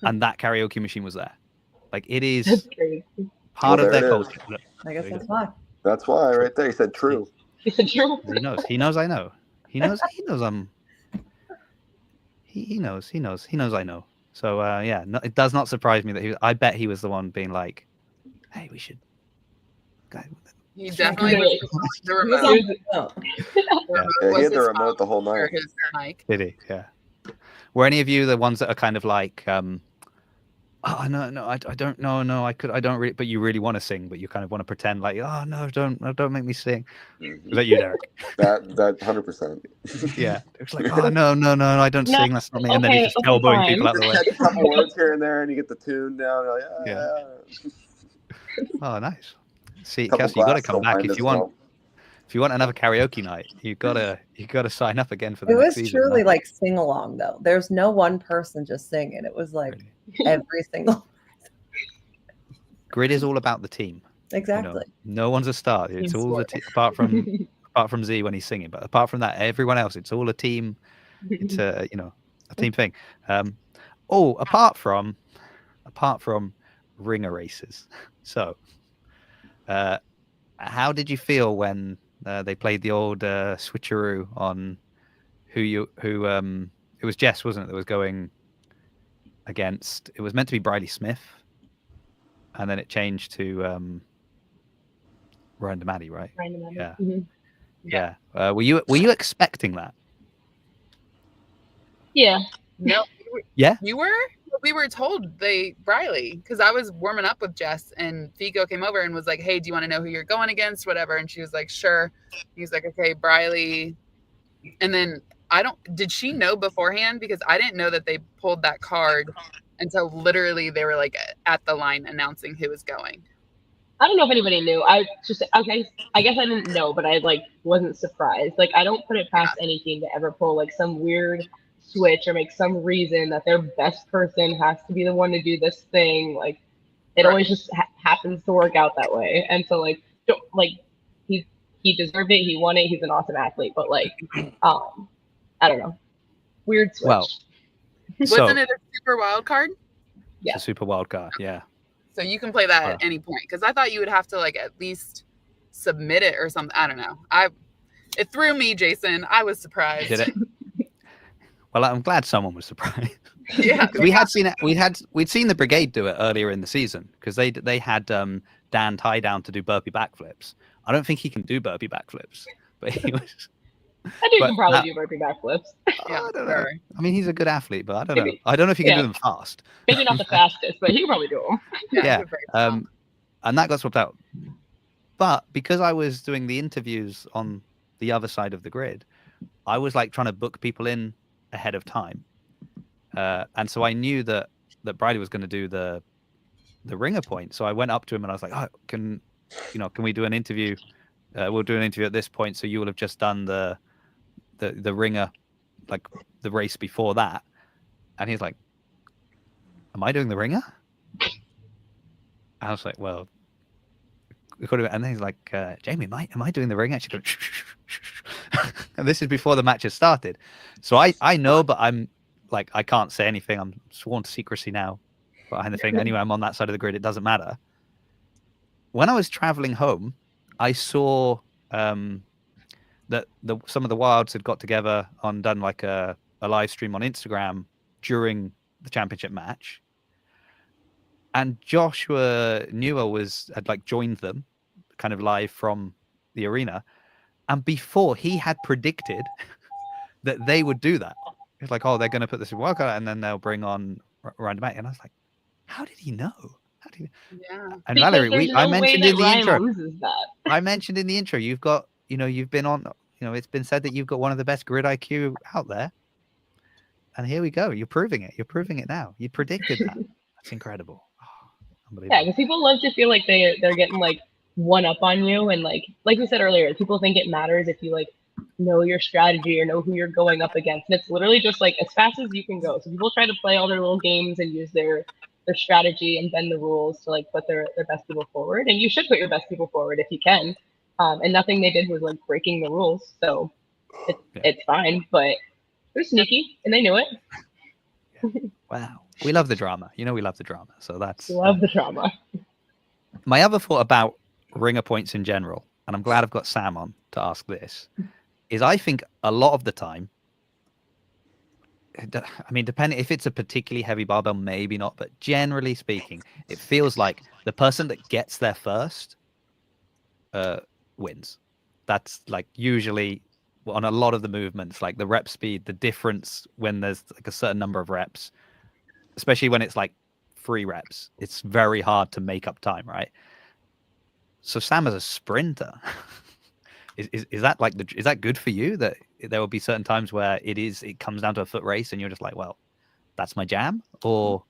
and that karaoke machine was there. Like it is part of their culture. Look, I guess that's why. That's why, right there. He said true. He said true. He knows. He knows. I know. He knows. He knows. He knows. He knows. He knows. I know. So yeah, no, it does not surprise me that I bet he was the one being like, "Hey, we should." He definitely was the remote. Yeah, he had the remote the whole night. His mic. Did he? Yeah. Were any of you the ones that are kind of like, oh no, I don't know, no, I don't really, but you really want to sing, but you kind of want to pretend like, oh no, don't make me sing. Is that you, Derek? That 100%. Yeah. It's like, oh no, I don't sing. That's not me. And then he's just elbowing people out of the way. A couple words here and there, and you get the tune down. You're like, yeah. Oh, nice. See, Kelsey, you got to come back if you want. If you want another karaoke night, you gotta sign up again for the next season. It was truly like sing along though. There's no one person just singing. It was like every single. Grid is all about the team. Exactly. You know, no one's a star. It's all the apart from Z when he's singing, but apart from that, everyone else, it's all a team. It's a team thing. Apart from ringer races. So, how did you feel when they played the old switcheroo on who it was Jess, wasn't it, that was going against, it was meant to be Briley Smith, and then it changed to Ryan DeMatty, right? Ryan DeMatty. Yeah. Mm-hmm. Yeah. Were you expecting that? Yeah. No. Yeah. You were? We were told Briley, because I was warming up with Jess and Figo came over and was like, hey, do you want to know who you're going against? Whatever. And she was like, sure. He was like, okay, Briley. And then did she know beforehand? Because I didn't know that they pulled that card until literally they were like at the line announcing who was going. I don't know if anybody knew. I guess I didn't know, but I wasn't surprised. Like, I don't put it past any team to ever pull like some weird switch or make some reason that their best person has to be the one to do this thing. Like, it always just happens to work out that way. And so he deserved it. He won it. He's an awesome athlete. But I don't know. Weird switch. Well, wasn't it a super wild card? Yeah, a super wild card. Yeah. So you can play that at any point, because I thought you would have to at least submit it or something. I don't know. It threw me, Jason. I was surprised. Did it? Well, I'm glad someone was surprised. Yeah, we'd seen the brigade do it earlier in the season, because they had Dan tie down to do burpee backflips. I don't think he can do burpee backflips, but he was. I think he can probably do burpee backflips. Yeah, I don't know. I mean, he's a good athlete, but I don't know. I don't know if he can do them fast. Maybe not the fastest, but he can probably do them. Yeah. And that got swapped out. But because I was doing the interviews on the other side of the grid, I was trying to book people in ahead of time. And so I knew that Briley was going to do the ringer point. So I went up to him and I was like, oh, can we do an interview? We'll do an interview at this point. So you will have just done the ringer, the race before that. And he's like, am I doing the ringer? I was like, well, and then he's like, Jamie, am I doing the ringer? She goes, and this is before the match has started. So I know, but I'm I can't say anything. I'm sworn to secrecy now behind the thing. Anyway, I'm on that side of the grid. It doesn't matter. When I was traveling home, I saw that some of the Wilds had got together and done a live stream on Instagram during the championship match, and Joshua Newell had joined them kind of live from the arena, and before he had predicted that they would do that. It's like, oh, they're going to put this in wildcard and then they'll bring on Ryan DeMatty, and I was like, how did he know? Yeah. And Valerie, I mentioned in the intro. I mentioned in the intro, you've got, you've been on, it's been said that you've got one of the best grid IQ out there. And here we go. You're proving it. You're proving it now. You predicted that. That's incredible. Oh, unbelievable. Yeah, because people love to feel like they're getting one up on you, and like we said earlier, people think it matters if you know your strategy or know who you're going up against. And it's literally just as fast as you can go. So people try to play all their little games and use their strategy and bend the rules to put their best people forward. And you should put your best people forward if you can. and nothing they did was like breaking the rules, so it's fine. But they're sneaky, and they knew it. Wow, we love the drama. You know, we love the drama. So that's love the drama. My other thought about ringer points in general, and I'm glad I've got Sam on to ask this, is I think a lot of the time, I mean, depending if it's a particularly heavy barbell, maybe not, but generally speaking, it feels like the person that gets there first wins. That's like usually on a lot of the movements, like the rep speed, the difference when there's like a certain number of reps, especially when it's like 3 reps, it's very hard to make up time, right? So Sam as a sprinter, is that like is that good for you, that there will be certain times where it comes down to a foot race and you're just like, well, that's my jam? Or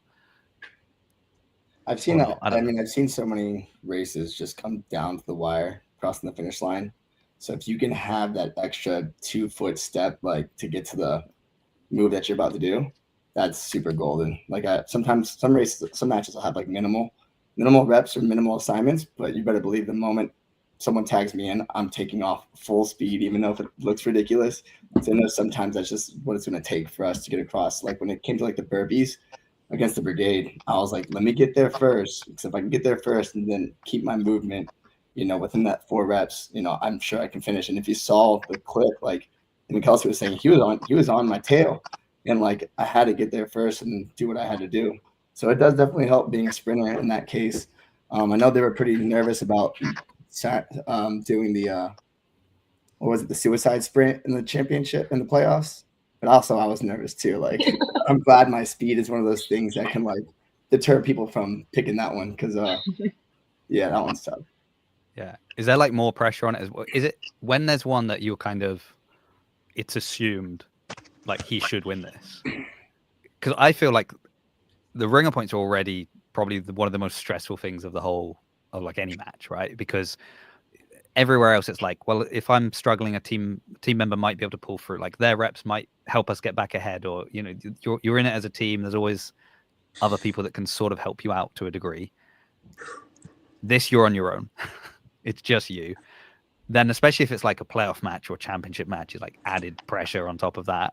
I've seen that. I mean, I've seen so many races just come down to the wire, crossing the finish line. So if you can have that extra 2-foot step, like to get to the move that you're about to do, that's super golden. Like sometimes some races, some matches will have like minimal reps or minimal assignments, but you better believe the moment someone tags me in, I'm taking off full speed, even though if it looks ridiculous. So I know sometimes that's just what it's going to take for us to get across. Like when it came to like the burpees against the brigade, I was like, let me get there first, because if I can get there first and then keep my movement, you know, within that 4 reps, you know, I'm sure I can finish. And if you saw the clip, like, I mean, Kelsey was saying, he was on my tail, and like I had to get there first and do what I had to do. So it does definitely help being a sprinter in that case. I know they were pretty nervous about doing the what was it, the suicide sprint in the championship in the playoffs, but also I was nervous too. Like I'm glad my speed is one of those things that can like deter people from picking that one, because yeah, that one's tough. Yeah, is there like more pressure on it as well? Is it when there's one that you're kind of, it's assumed like he should win this? Because I feel like the ringer points are already probably one of the most stressful things of the whole of like any match, right? Because everywhere else it's like, well, if I'm struggling, a team member might be able to pull through, like their reps might help us get back ahead, or you know, you're in it as a team, there's always other people that can sort of help you out to a degree. This, you're on your own. It's just you. Then especially if it's like a playoff match or championship match, is like added pressure on top of that.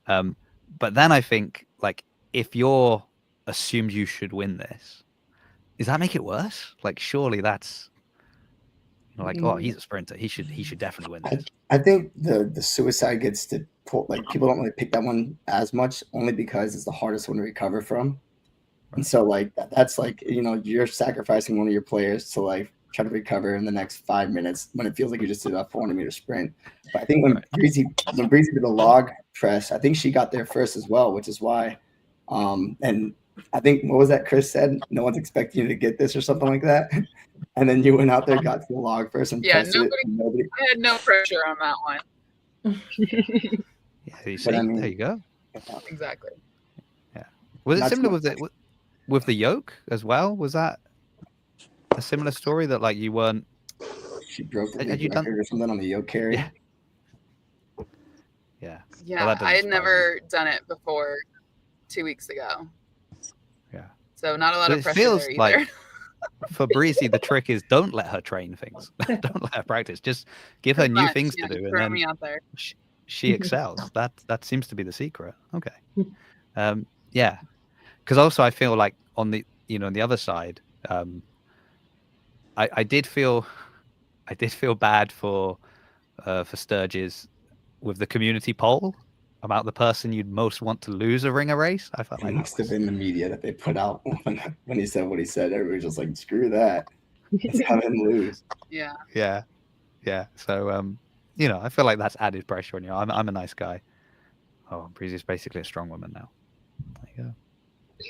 But then I think like if you're assumed you should win this, does that make it worse? Like surely that's, you know, like, oh, he's a sprinter, he should definitely win this. I think the suicide gets to pull, like people don't really pick that one as much, only because it's the hardest one to recover from. And so like that's like, you know, you're sacrificing one of your players to like try to recover in the next 5 minutes when it feels like you just did a 400-meter sprint. But I think when Breezy did the log press, I think she got there first as well, which is why. And I think, what was that Chris said? No one's expecting you to get this or something like that. And then you went out there, got to the log first, and pressed nobody. I had no pressure on that one. Yeah, you see, I mean, there you go. Exactly. Yeah. Was it similar with the yoke as well? Was that a similar story that like you weren't? She broke the record or something on the yoke carry. Yeah. Well, I had never done it before 2 weeks ago. Yeah. So not a lot of pressure feels there either. Like for Breezy, the trick is don't let her train things. Don't let her practice. Just give her new things to do, and then me out there. She excels. That seems to be the secret. Okay. Yeah. Because also I feel like on the other side, I did feel bad for Sturgis with the community poll about the person you'd most want to lose a ringer race. I felt like it must have been the media that they put out when he said what he said. Everybody was just like, screw that. Let's have him lose. Yeah. Yeah. Yeah. So you know, I feel like that's added pressure on you. I'm a nice guy. Oh, Breezy's basically a strong woman now. There you go.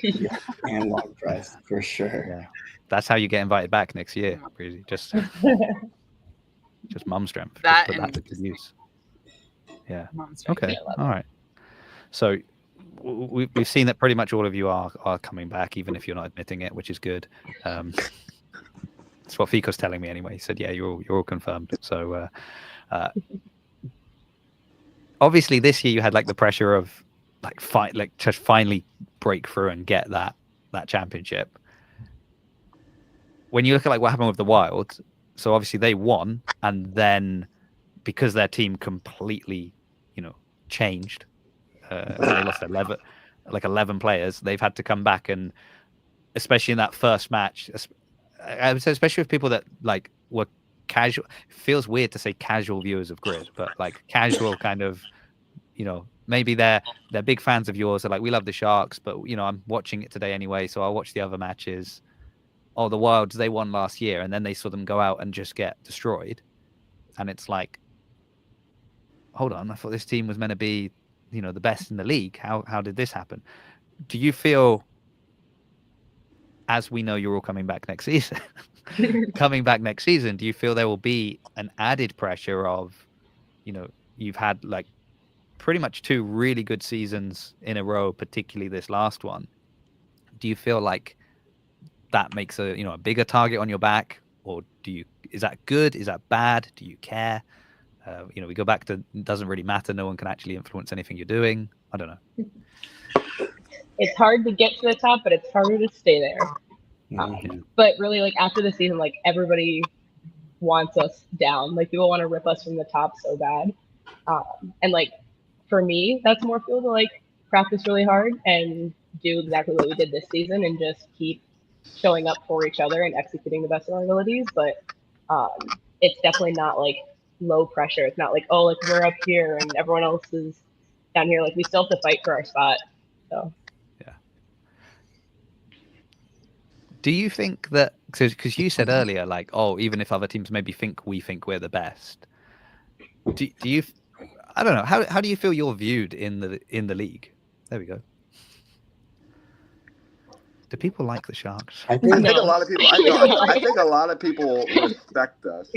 Yeah, and log press for sure. Yeah, that's how you get invited back next year, Breezy. Just mum strength. That just put and that to use. Yeah. Okay. Yeah, all right. So we've seen that pretty much all of you are coming back, even if you're not admitting it, which is good. That's what Fico's telling me anyway. He said, "Yeah, you're all confirmed." So obviously, this year you had like the pressure of just finally break through and get that championship. When you look at like what happened with the Wild, So obviously they won, and then because their team completely, changed, they lost 11 players. They've had to come back, and especially in that first match, I would say, especially with people that like were casual. It feels weird to say casual viewers of Grid, but like casual kind of, maybe they're big fans of yours. They're like, we love the Sharks, but I'm watching it today anyway, so I'll watch the other matches. Oh, the Wilds, they won last year, and then they saw them go out and just get destroyed. And it's like, hold on, I thought this team was meant to be, the best in the league. How did this happen? Do you feel, as we know you're all coming back next season, do you feel there will be an added pressure of, you've had like pretty much 2 really good seasons in a row, particularly this last one. Do you feel like that makes a bigger target on your back, or is that good? Is that bad? Do you care? We go back to, it doesn't really matter. No one can actually influence anything you're doing. I don't know. It's hard to get to the top, but it's harder to stay there. But really, like after the season, like everybody wants us down. Like people want to rip us from the top so bad. And like for me, that's more fuel to like practice really hard and do exactly what we did this season and just keep showing up for each other and executing the best of our abilities. But it's definitely not like low pressure. It's not like, oh, like we're up here and everyone else is down here. Like we still have to fight for our spot. So yeah. Do you think that, because you said earlier, like, oh, even if other teams maybe think we're the best, do you, I don't know, how do you feel you're viewed in the league? There we go. Do people like the Sharks? I think a lot of people. I think a lot of people respect us.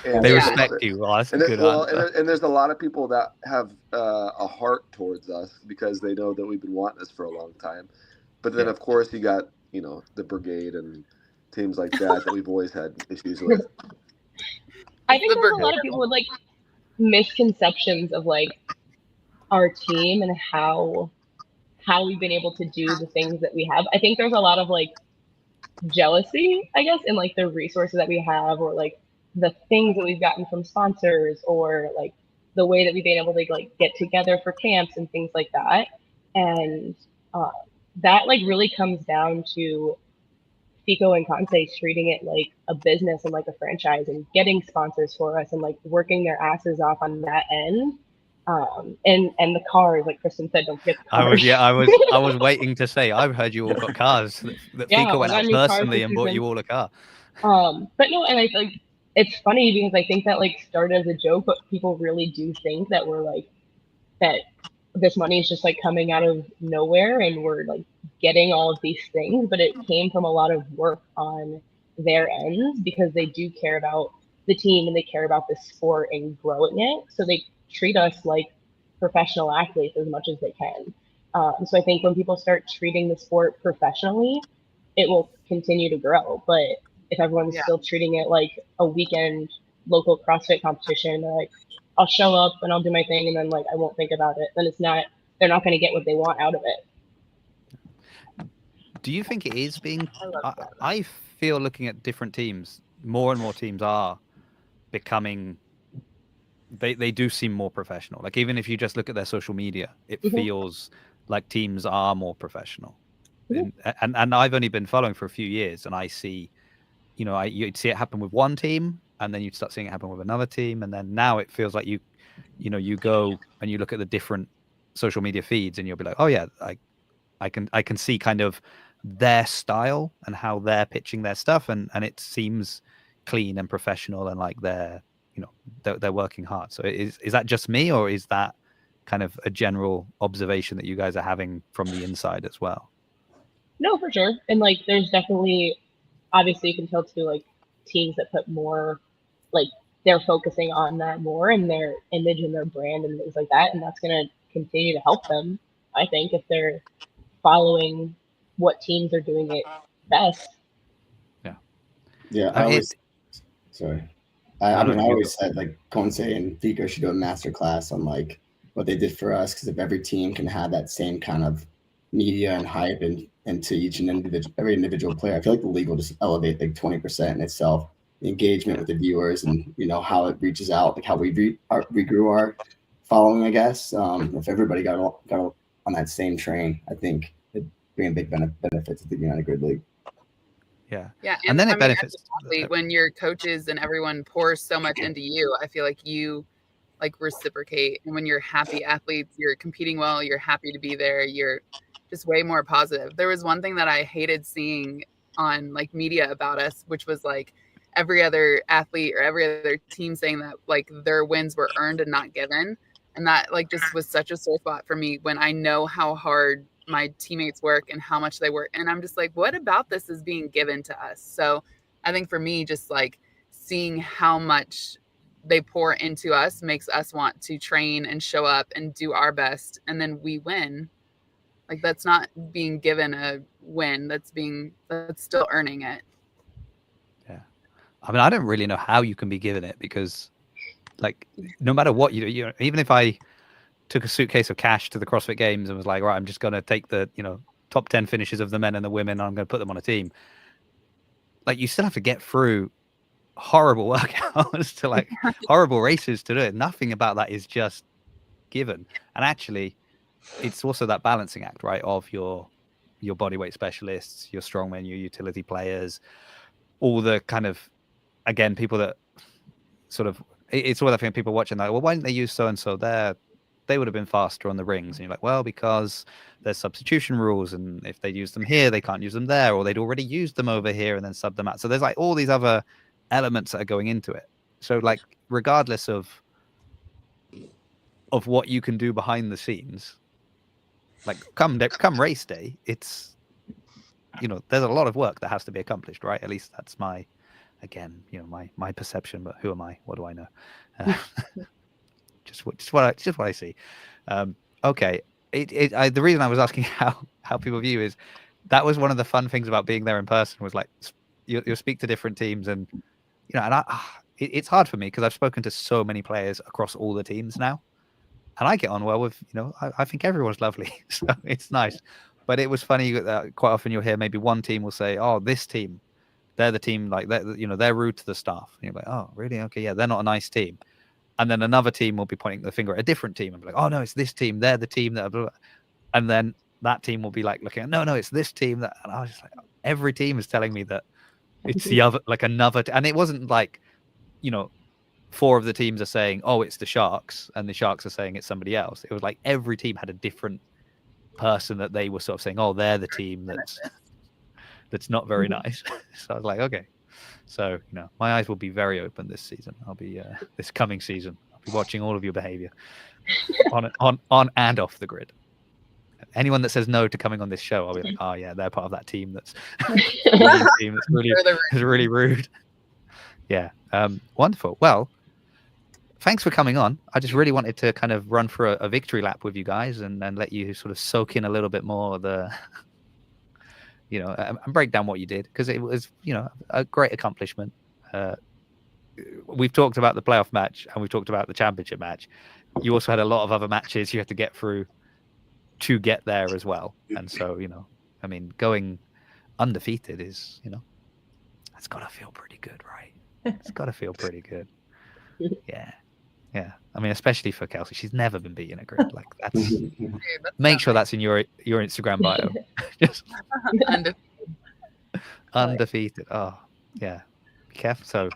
And they respect you. Well, that's a good answer. And there's a lot of people that have a heart towards us because they know that we've been wanting this for a long time. But then, of course, you got the Brigade and teams like that we've always had issues with. I think there's a lot of people with like misconceptions of like our team and how we've been able to do the things that we have. I think there's a lot of like jealousy, I guess, in like the resources that we have, or like the things that we've gotten from sponsors, or like the way that we've been able to like get together for camps and things like that. And that like really comes down to Fico and Conte treating it like a business and like a franchise and getting sponsors for us and like working their asses off on that end. And the cars, like Kristen said, don't forget the cars. I was waiting to say, I've heard you all got cars that Fico went out personally and bought you all a car. But no, and I like it's funny because I think that like started as a joke, but people really do think that we're like that this money is just like coming out of nowhere and we're like getting all of these things, but it came from a lot of work on their ends because they do care about the team and they care about the sport and growing it. So they treat us like professional athletes as much as they can. So I think when people start treating the sport professionally, it will continue to grow. But if everyone's still treating it like a weekend local CrossFit competition, or like I'll show up and I'll do my thing and then like I won't think about it, then they're not going to get what they want out of it. Do you think it is being? I feel looking at different teams, more and more teams are becoming. They do seem more professional. Like even if you just look at their social media, it feels like teams are more professional. And I've only been following for a few years, and I see, you'd see it happen with one team, and then you'd start seeing it happen with another team, and then now it feels like you go and you look at the different social media feeds, and you'll be like, oh yeah, I can see kind of their style and how they're pitching their stuff, and it seems clean and professional, and like they're working hard. So is that just me, or is that kind of a general observation that you guys are having from the inside as well? No, for sure. And like there's definitely, obviously you can tell too, like teams that put more, like they're focusing on that more and their image and their brand and things like that, and that's going to continue to help them, I think, if they're following what teams are doing it best. I always said like Conce and Fico should do a master class on like what they did for us, because if every team can have that same kind of media and hype into each and every individual player, I feel like the league will just elevate like 20% in itself. engagement with the viewers, and how it reaches out, like how we regrew our following, I guess. If everybody got on that same train, I think it'd bring a big benefit to the United Grid League. Yeah. And then it benefits as an athlete, when your coaches and everyone pours so much into you, I feel like you reciprocate. And when you're happy athletes, you're competing well, you're happy to be there, you're just way more positive. There was one thing that I hated seeing on like media about us, which was like every other athlete or every other team saying that like their wins were earned and not given. And that like just was such a sore spot for me when I know how hard my teammates work and how much they work. And I'm just like, what about this is being given to us? So I think for me, just like seeing how much they pour into us makes us want to train and show up and do our best. And then we win. Like that's not being given a win. That's still earning it. Yeah. I mean, I don't really know how you can be given it, because like no matter what you do, even if I took a suitcase of cash to the CrossFit Games and was like, right, I'm just going to take the, top 10 finishes of the men and the women, and I'm going to put them on a team. Like you still have to get through horrible workouts to like horrible races to do it. Nothing about that is just given. And actually it's also that balancing act, right, of your bodyweight specialists, your strongmen, your utility players, all the kind of, again, people that sort of, it's all that thing, people watching like, well, why didn't they use so and so there? They would have been faster on the rings. And you're like, well, because there's substitution rules, and if they use them here, they can't use them there, or they'd already used them over here and then sub them out. So there's like all these other elements that are going into it. So like regardless of what you can do behind the scenes, like come race day, it's there's a lot of work that has to be accomplished, right? At least that's my perception, but who am I? What do I know? Just what I see. Okay. The reason I was asking how people view is that was one of the fun things about being there in person, was like you'll speak to different teams, and and it's hard for me because I've spoken to so many players across all the teams now, and I get on well with I think everyone's lovely, so it's nice. But it was funny that quite often you'll hear maybe one team will say, "Oh, this team, they're the team like that, they're rude to the staff." And you're like, "Oh, really? Okay, yeah, they're not a nice team." And then another team will be pointing the finger at a different team and be like, "Oh no, it's this team. They're the team that," blah, blah. And then that team will be like looking at, no, it's this team that. And I was just like, every team is telling me that it's the other, like another. And it wasn't like, 4 of the teams are saying, "Oh, it's the Sharks," and the Sharks are saying it's somebody else. It was like every team had a different person that they were sort of saying, "Oh, they're the team that's not very nice." So I was like, okay. So, my eyes will be very open this season. I'll be this coming season. I'll be watching all of your behavior on and off the grid. Anyone that says no to coming on this show, I'll be like, "Oh yeah, they're part of that team that's really rude." Yeah. Wonderful. Well, thanks for coming on. I just really wanted to kind of run through a victory lap with you guys and let you sort of soak in a little bit more of the and break down what you did, because it was, a great accomplishment. We've talked about the playoff match and we've talked about the championship match. You also had a lot of other matches you had to get through to get there as well. And so, I mean, going undefeated is, that's got to feel pretty good, right? It's got to feel pretty good. Yeah. Yeah. I mean, especially for Kelsey. She's never been beaten at grid. Like that's make sure that's in your Instagram bio. Just undefeated. Oh, yeah. Be careful. So,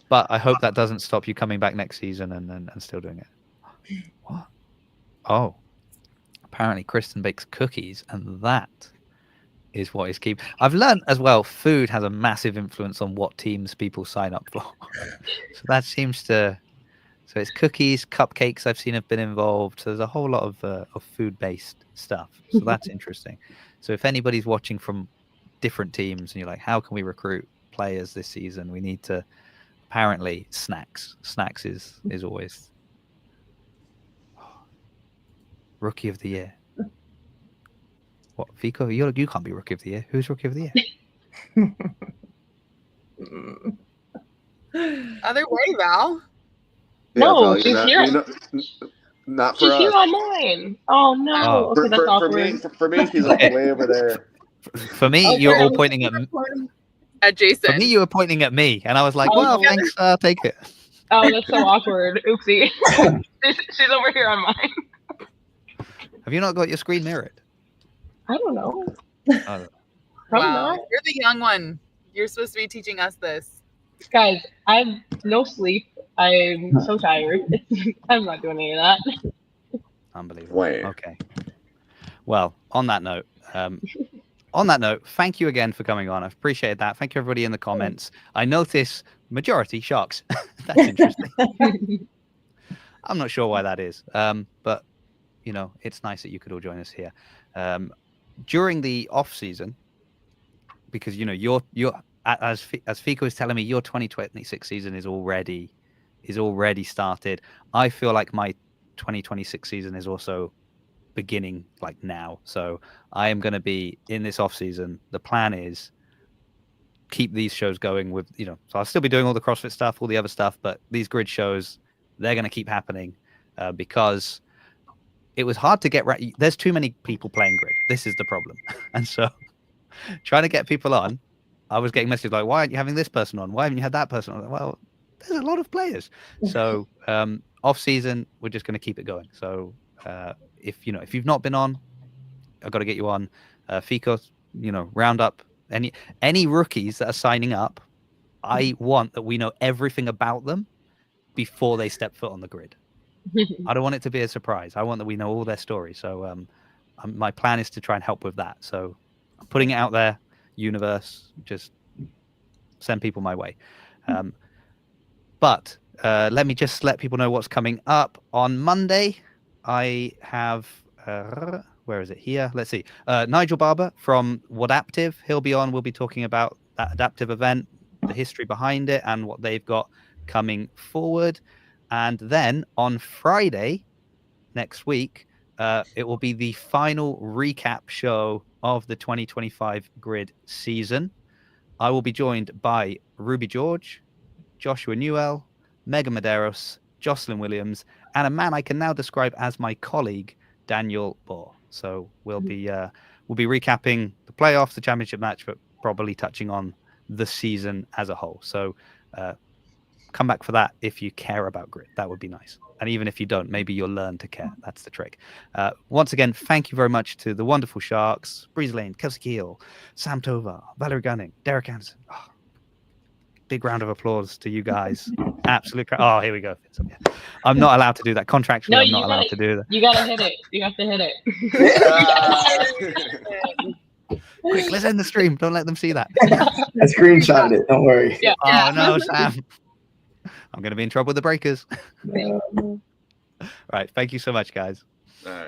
but I hope that doesn't stop you coming back next season and still doing it. What? Oh, apparently Kristen bakes cookies, and that is what is keep. I've learned as well, food has a massive influence on what teams people sign up for. So that seems to. So it's cookies, cupcakes I've seen have been involved. So there's a whole lot of food-based stuff. So that's interesting. So if anybody's watching from different teams and you're like, how can we recruit players this season? We need to, apparently, snacks. Snacks is always Rookie of the Year. What, Vico? You can't be Rookie of the Year. Who's Rookie of the Year? Other way, Val. No, Yeah, she's here. Not for she's us. Here on mine. Oh no. Okay, that's awkward. For me, she's like way over there. For me, you're all pointing at. at Jason. For me, you were pointing at me, and I was like, well, thanks, take it. Oh, that's so awkward. Oopsie. She's over here on mine. Have you not got your screen mirrored? I don't know. Oh. Wow, you're the young one. You're supposed to be teaching us this. Guys, I have no sleep. I'm so tired. I'm not doing any of that. Unbelievable. Okay. Well, on that note, thank you again for coming on. I've appreciated that. Thank you, everybody in the comments. I notice majority sharks. That's interesting. I'm not sure why that is, but you know, it's nice that you could all join us here during the off season, because you know you're as Fico is telling me, your 2026 season is already started. I feel like my 2026 season is also beginning like now. So I am going to be in this off season. The plan is keep these shows going with, you know, so I'll still be doing all the CrossFit stuff, all the other stuff, but these grid shows, they're going to keep happening because it was hard to get right. There's too many people playing grid. This is the problem. And so trying to get people on, I was getting messages like, why aren't you having this person on? Why haven't you had that person on? Like, well, there's a lot of players. So off season, we're just going to keep it going. So if you've not been on, I've got to get you on. Fico, you know, round up any rookies that are signing up. I want that we know everything about them before they step foot on the grid. I don't want it to be a surprise. I want that we know all their stories. So my plan is to try and help with that. So I'm putting it out there, universe, just send people my way. But let me just let people know what's coming up on Monday. I have where is it here? Let's see. Nigel Barber from Wadaptive. He'll be on. We'll be talking about that adaptive event, the history behind it, and what they've got coming forward. And then on Friday next week, it will be the final recap show of the 2025 grid season. I will be joined by Ruby George, Joshua Newell, Megan Medeiros, Jocelyn Williams, and a man I can now describe as my colleague, Daniel Bohr. So we'll be recapping the playoffs, the championship match, but probably touching on the season as a whole. So come back for that if you care about grid. That would be nice. And even if you don't, maybe you'll learn to care. That's the trick. Once again, thank you very much to the wonderful Sharks, Breezy Leins, Kelsey Kiel, Sam Tovar, Val Gunning, Derek Anderson. Oh, big round of applause to you guys. Absolute. Oh, here we go. I'm not allowed to do that. Contractually, no, I'm not allowed to do that. You gotta hit it. You have to hit it. Quick, let's end the stream. Don't let them see that. I screenshotted it. Don't worry. Yeah. Oh, no, Sam. I'm going to be in trouble with the breakers. All right. Thank you so much, guys. All right.